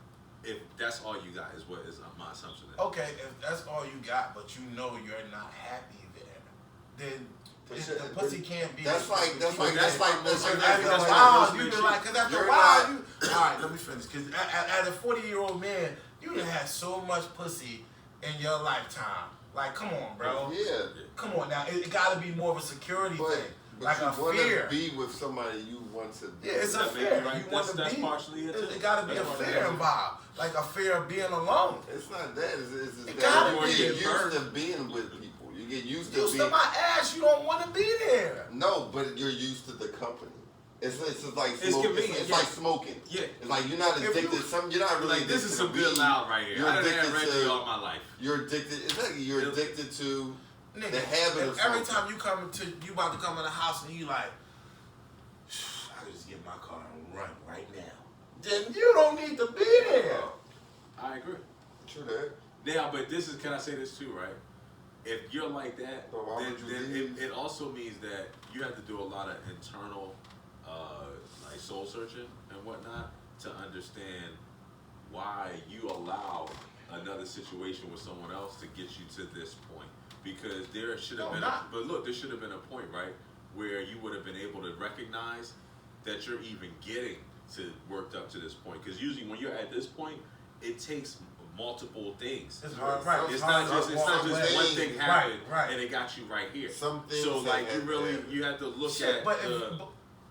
Speaker 3: if that's all you got is what is my assumption.
Speaker 1: Okay, if that's all you got, but you know you're not happy there, then the pussy can't be.
Speaker 2: That's like
Speaker 3: After a
Speaker 1: After a
Speaker 3: That's
Speaker 1: while,
Speaker 3: why
Speaker 1: you
Speaker 3: it's
Speaker 1: be like, because after a
Speaker 2: You're
Speaker 1: while,
Speaker 2: not-
Speaker 1: you. All right, let me finish. Because as a 40-year-old man, you done had so much pussy in your lifetime. Like, come on, bro.
Speaker 2: Yeah.
Speaker 1: Come on now. It got to be more of a security
Speaker 2: But,
Speaker 1: thing.
Speaker 2: but
Speaker 1: Like
Speaker 2: you
Speaker 1: a
Speaker 2: want
Speaker 1: fear.
Speaker 2: to be with somebody you want to be.
Speaker 1: Yeah, it's a
Speaker 3: That may be
Speaker 1: fear.
Speaker 3: right.
Speaker 1: You want to
Speaker 3: That's
Speaker 1: be.
Speaker 3: partially it, too.
Speaker 1: It got to be
Speaker 3: That's
Speaker 1: a
Speaker 3: what it
Speaker 1: fear
Speaker 3: is.
Speaker 1: involved. Like a fear of being alone.
Speaker 2: It's not that. It's
Speaker 1: It
Speaker 2: that
Speaker 1: gotta
Speaker 2: you
Speaker 1: be.
Speaker 2: get used
Speaker 3: Burn.
Speaker 2: to being with people. You get used to
Speaker 1: You
Speaker 2: being.
Speaker 1: to my ass, you don't want to be there.
Speaker 2: No, but you're used to the company. It's just like
Speaker 3: It's
Speaker 2: smoking.
Speaker 3: convenient,
Speaker 2: It's
Speaker 3: yeah.
Speaker 2: like smoking.
Speaker 3: Yeah.
Speaker 2: It's like you're not
Speaker 1: If
Speaker 2: addicted.
Speaker 1: you-
Speaker 2: You're not really
Speaker 3: Like this
Speaker 2: addicted
Speaker 3: is
Speaker 2: to
Speaker 3: some good
Speaker 2: weed.
Speaker 3: loud right here.
Speaker 2: You're
Speaker 3: I done had
Speaker 2: addicted
Speaker 3: Reggie
Speaker 2: to-
Speaker 3: all my life.
Speaker 2: You're addicted. Exactly. You're
Speaker 3: It-
Speaker 2: addicted to
Speaker 1: Nigga,
Speaker 2: the habit of
Speaker 1: if every
Speaker 2: smoking.
Speaker 1: time you about to come in the house and you like, I can just get in my car and run right now. Then you don't need to be there.
Speaker 3: I agree.
Speaker 2: True that.
Speaker 3: Now, but this is, can I say this too, right? If you're like that,
Speaker 2: But why
Speaker 3: then,
Speaker 2: would you
Speaker 3: then
Speaker 2: leave?
Speaker 3: it also means that you have to do a lot of internal, like soul searching and whatnot to understand why you allow another situation with someone else to get you to this point. Because there should have
Speaker 1: No,
Speaker 3: been,
Speaker 1: not.
Speaker 3: but look, there should have been a point, right, where you would have been able to recognize that you're even getting to worked up to this point. Because usually when you're at this point, it takes multiple things.
Speaker 1: It's hard, right?
Speaker 3: It's not just one thing
Speaker 2: things,
Speaker 3: happened
Speaker 1: right.
Speaker 3: and it got you right here.
Speaker 2: Some things
Speaker 3: So
Speaker 2: that
Speaker 3: like you
Speaker 2: have
Speaker 3: really
Speaker 2: happened.
Speaker 3: you have to look
Speaker 1: Shit,
Speaker 3: at
Speaker 1: but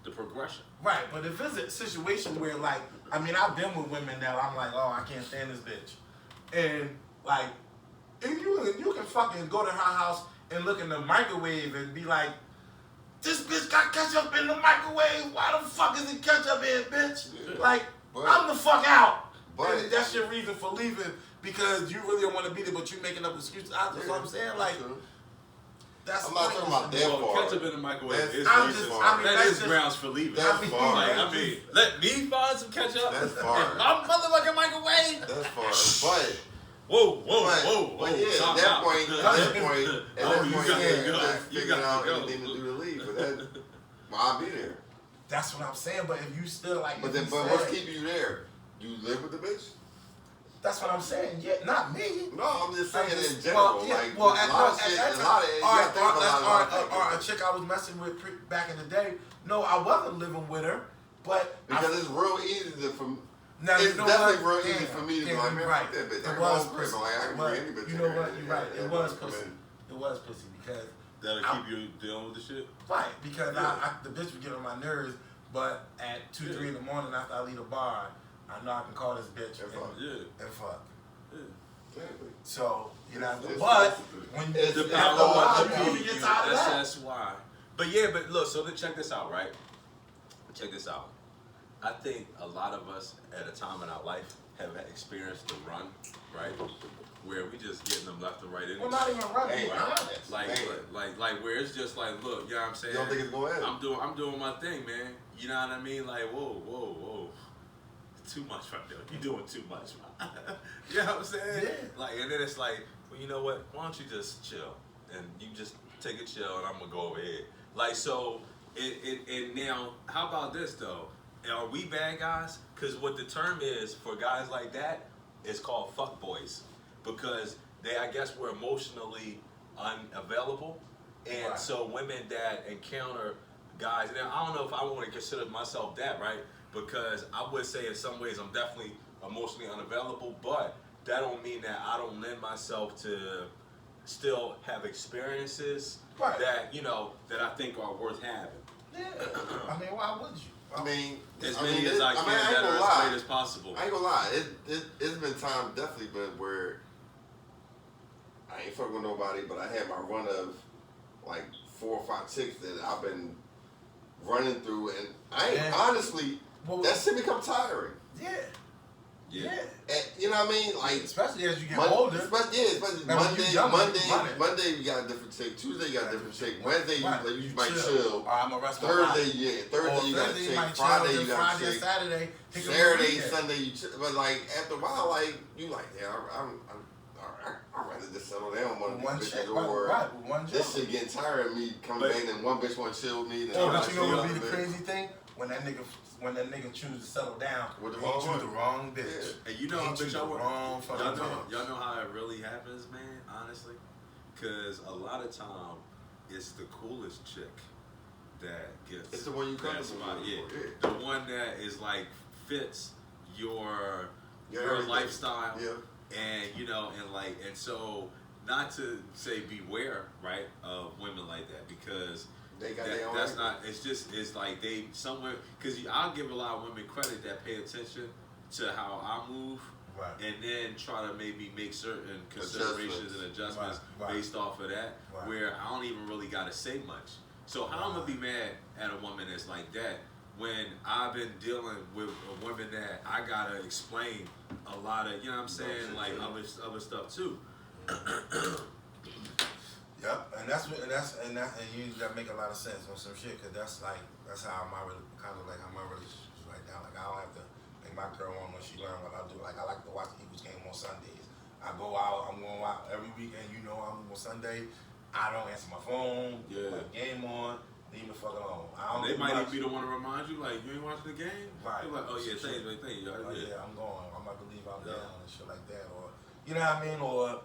Speaker 3: the progression.
Speaker 1: Right, but if it's a situation where, like, I mean, I've been with women that I'm like, oh, I can't stand this bitch. And, like, if you can fucking go to her house and look in the microwave and be like, this bitch got ketchup in the microwave. Why the fuck is it ketchup in, bitch?
Speaker 2: Yeah.
Speaker 1: Like,
Speaker 2: But-
Speaker 1: I'm the fuck out.
Speaker 2: But-
Speaker 1: And that's your reason for leaving because you really don't want to be there, but you making up excuses. That's what I'm saying. Like, that's
Speaker 2: I'm not talking about
Speaker 1: pointless.
Speaker 2: that
Speaker 3: Well,
Speaker 2: far.
Speaker 3: ketchup in the microwave
Speaker 2: That's-
Speaker 3: is
Speaker 1: I'm
Speaker 3: reason
Speaker 1: just-
Speaker 3: for
Speaker 1: I mean,
Speaker 3: that
Speaker 1: that's
Speaker 3: is
Speaker 1: just-
Speaker 3: grounds for leaving.
Speaker 2: That's far.
Speaker 3: Like,
Speaker 1: that's
Speaker 3: I mean, let me find some ketchup.
Speaker 2: That's far.
Speaker 3: In my motherfucking microwave.
Speaker 2: That's far. But
Speaker 3: Whoa.
Speaker 2: But yeah,
Speaker 3: Time
Speaker 2: at that
Speaker 3: out.
Speaker 2: point,
Speaker 3: You
Speaker 2: you
Speaker 3: gotta
Speaker 2: just
Speaker 3: go. You
Speaker 2: figuring
Speaker 3: gotta
Speaker 2: out
Speaker 3: go.
Speaker 2: anything to do to leave. But that, well, I'll be there.
Speaker 1: That's what I'm saying. But if you still like,
Speaker 2: But
Speaker 1: if
Speaker 2: then,
Speaker 1: you
Speaker 2: but
Speaker 1: said-
Speaker 2: what's keeping you there? You live with the bitch?
Speaker 1: That's what I'm saying. Yeah, not me.
Speaker 2: No, I'm just saying
Speaker 1: I'm just-
Speaker 2: in general.
Speaker 1: well, yeah,
Speaker 2: like,
Speaker 1: well,
Speaker 2: there's
Speaker 1: at,
Speaker 2: a lot of
Speaker 1: at
Speaker 2: shit,
Speaker 1: that
Speaker 2: a
Speaker 1: time,
Speaker 2: lot of, you
Speaker 1: all
Speaker 2: gotta
Speaker 1: right,
Speaker 2: think about a lot of
Speaker 1: or a
Speaker 2: things.
Speaker 1: chick I was messing with back in the day. No, I wasn't living with her, but
Speaker 2: Because it's real easy to,
Speaker 1: now,
Speaker 2: it's
Speaker 1: you know
Speaker 2: definitely
Speaker 1: what?
Speaker 2: real easy for me to be like, man,
Speaker 1: right.
Speaker 2: fuck that bitch. I
Speaker 1: It
Speaker 2: can
Speaker 1: was
Speaker 2: roll crib.
Speaker 1: pussy.
Speaker 2: Like, I can
Speaker 1: It
Speaker 2: bring
Speaker 1: was-
Speaker 2: any bitch
Speaker 1: you
Speaker 2: in
Speaker 1: know
Speaker 2: here.
Speaker 1: what? You're right.
Speaker 2: Yeah,
Speaker 1: It was
Speaker 2: come
Speaker 1: pussy.
Speaker 2: in.
Speaker 1: It was pussy because
Speaker 3: That'll
Speaker 1: I'm-
Speaker 3: keep you dealing with the shit.
Speaker 1: right because
Speaker 2: Yeah.
Speaker 1: the bitch would get on my nerves. But at 2-3 in the morning after I leave the bar, I know I can call this bitch
Speaker 2: And fuck.
Speaker 1: and fuck.
Speaker 3: Yeah.
Speaker 2: Exactly.
Speaker 1: So you know,
Speaker 2: It's-
Speaker 1: but
Speaker 2: it's-
Speaker 1: when
Speaker 2: it's
Speaker 1: you
Speaker 2: the
Speaker 1: after a
Speaker 2: power
Speaker 1: while,
Speaker 2: of
Speaker 1: you
Speaker 2: you.
Speaker 1: get tired of that.
Speaker 3: That's why. But yeah, but look, so check this out, right? Check this out. I think a lot of us at a time in our life have experienced the run, right? Where we just getting them left and right in.
Speaker 1: Well, not even running.
Speaker 2: Hey,
Speaker 1: Be honest.
Speaker 3: Like where it's just like, look, you know what I'm saying?
Speaker 2: You don't think it's going to end?
Speaker 3: I'm doing my thing, man. You know what I mean? Like, whoa. Too much right there. You're doing too much, man. You know what I'm saying?
Speaker 1: Yeah.
Speaker 3: Like, and then it's like, well, you know what? Why don't you just chill? And you just take a chill and I'm gonna go over here. Like, so, and now, how about this though? Are we bad guys? Because what the term is for guys like that is called fuck boys. Because I guess we're emotionally unavailable. And
Speaker 1: Right.
Speaker 3: so women that encounter guys, now I don't know if I want to consider myself that, right? Because I would say in some ways I'm definitely emotionally unavailable, but that don't mean that I don't lend myself to still have experiences
Speaker 1: Right.
Speaker 3: that, you know, that I think are worth having.
Speaker 1: Yeah. I mean, why would you?
Speaker 2: I mean,
Speaker 3: As
Speaker 2: I
Speaker 3: many
Speaker 2: mean,
Speaker 3: as I
Speaker 2: I
Speaker 3: can
Speaker 2: mean, I ain't
Speaker 3: that
Speaker 2: gonna
Speaker 3: are as
Speaker 2: lie.
Speaker 3: great as possible.
Speaker 2: I ain't gonna lie. It's been time definitely, but where I ain't fucking with nobody, but I had my run of like 4 or 5 chicks that I've been running through, and I ain't
Speaker 1: Yeah.
Speaker 2: honestly
Speaker 1: Well,
Speaker 2: that shit become tiring.
Speaker 1: Yeah.
Speaker 3: Yeah.
Speaker 2: And, you know what I mean? Like
Speaker 1: Especially as you get
Speaker 2: Mon-
Speaker 1: older.
Speaker 2: especially
Speaker 1: Now, when you younger, you running.
Speaker 2: Monday you got a different chick. Tuesday you got a different chick. Wednesday
Speaker 1: Right.
Speaker 2: you might chill.
Speaker 1: Or I'm a restaurant.
Speaker 2: Thursday you got a
Speaker 1: Thursday
Speaker 2: chick.
Speaker 1: might
Speaker 2: Friday
Speaker 1: chill,
Speaker 2: you
Speaker 1: then
Speaker 2: got a
Speaker 1: Friday,
Speaker 2: chick.
Speaker 1: Saturday. pick up the
Speaker 2: Saturday,
Speaker 1: weekend.
Speaker 2: Sunday, you but like after a while, like you like, yeah, I'd rather just settle down
Speaker 1: With
Speaker 2: with
Speaker 1: one
Speaker 2: one of these
Speaker 1: chick,
Speaker 2: bitches,
Speaker 1: right,
Speaker 2: or
Speaker 1: right, with one
Speaker 2: this
Speaker 1: job.
Speaker 2: shit getting tired of me coming
Speaker 3: But-
Speaker 2: back and one bitch want to chill with me. Then
Speaker 1: Oh,
Speaker 2: I'm
Speaker 1: but
Speaker 2: like,
Speaker 1: you know what
Speaker 2: "Fuck
Speaker 1: would be the
Speaker 2: this."
Speaker 1: crazy thing? When that nigga choose to settle down,
Speaker 2: With the
Speaker 1: he
Speaker 2: wrong
Speaker 1: choose
Speaker 2: one.
Speaker 1: the wrong bitch.
Speaker 3: And you know
Speaker 1: He
Speaker 3: how
Speaker 1: choose
Speaker 3: bitch
Speaker 1: the
Speaker 3: I work.
Speaker 1: wrong fucking bitch.
Speaker 3: Y'all know how it really happens, man. Honestly, because a lot of time it's the coolest chick that gets.
Speaker 2: It's the one you
Speaker 3: that
Speaker 2: comfortable
Speaker 3: spot.
Speaker 2: with,
Speaker 3: Yeah,
Speaker 2: yeah.
Speaker 3: the one that is like fits your
Speaker 2: Yeah,
Speaker 3: your
Speaker 2: everything.
Speaker 3: lifestyle.
Speaker 2: Yeah.
Speaker 3: And you know, and so not to say beware, right, of women like that, because
Speaker 2: They got their own.
Speaker 3: that's not. It's like they somewhere, because I'll give a lot of women credit that pay attention to how I move,
Speaker 1: Right.
Speaker 3: and then try to maybe make certain considerations and adjustments
Speaker 1: Right.
Speaker 3: based off of that,
Speaker 1: Right.
Speaker 3: where I don't even really gotta say much. So how I'm gonna be mad at a woman that's like that when I've been dealing with women that I gotta explain a lot of, you know what I'm saying, like other stuff too.
Speaker 1: Yep, and you that make a lot of sense on some shit, cause that's how my kind of like how my relationship is right now. Like I don't have to make my girl on when she learn what I do. Like I like to watch the Eagles game on Sundays. I go out, I'm going out every weekend. You know, I'm on Sunday. I don't answer my phone.
Speaker 3: Yeah.
Speaker 1: Put the game on. Leave me the fuck alone. I don't
Speaker 3: They
Speaker 1: do
Speaker 3: might
Speaker 1: much.
Speaker 3: even be the one to remind you, like, you ain't watching the game?
Speaker 1: Right.
Speaker 3: They're like, oh yeah, thank you.
Speaker 1: Oh, yeah, I'm going. I'm about to leave out
Speaker 3: Yeah.
Speaker 1: down and shit like that, or you know what I mean, or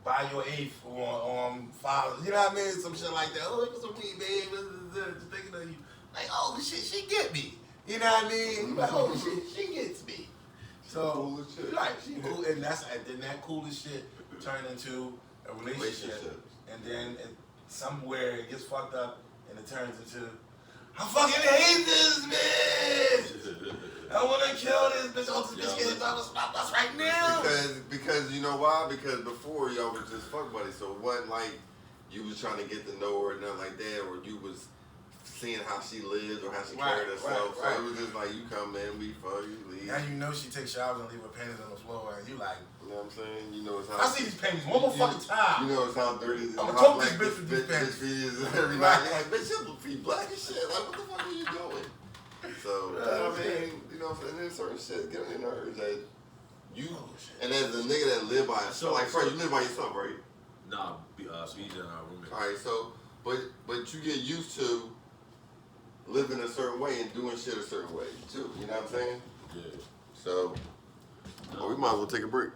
Speaker 1: buy your eighth on Father, you know what I mean, some shit like that. Oh, look at some weed, babe. Just thinking of you. Like, oh shit, she get me. You know what I mean? You like, oh shit, she gets me. So,
Speaker 2: Cool as shit.
Speaker 1: right, she cool, and then that coolest shit turned into a relationship, and then somewhere it gets fucked up, and it turns into, I fucking hate this bitch. I want to kill this bitch. Oh, this bitch getting about to stop us right now.
Speaker 2: Because you know why? Because before y'all was just fuck buddies, so it wasn't like you was trying to get to know her and nothing like that, or you was seeing how she lived or how she carried herself.
Speaker 1: Right.
Speaker 2: So it was just like, you come in, we fuck, you leave.
Speaker 1: Now you know she takes showers and leave her panties on the floor, and you like,
Speaker 2: You know what I'm saying? You know it's how.
Speaker 1: I see these panties one more fucking time.
Speaker 2: You know it's how dirty,
Speaker 1: I'ma
Speaker 2: how
Speaker 1: choke
Speaker 2: black
Speaker 1: this bitch with these panties.
Speaker 2: feet is every night. You're like, bitch, your feet black as shit. Like, what the fuck are you doing? So, you know what I mean? You know what I'm saying? There's certain shit getting in her that you, and as a nigga that live by yourself, like, first, you live by yourself, right?
Speaker 3: Nah, Speedy and our roommate.
Speaker 2: Alright, so, but you get used to living a certain way and doing shit a certain way, too. You know what I'm saying?
Speaker 3: Yeah.
Speaker 2: So, we might as well take a break.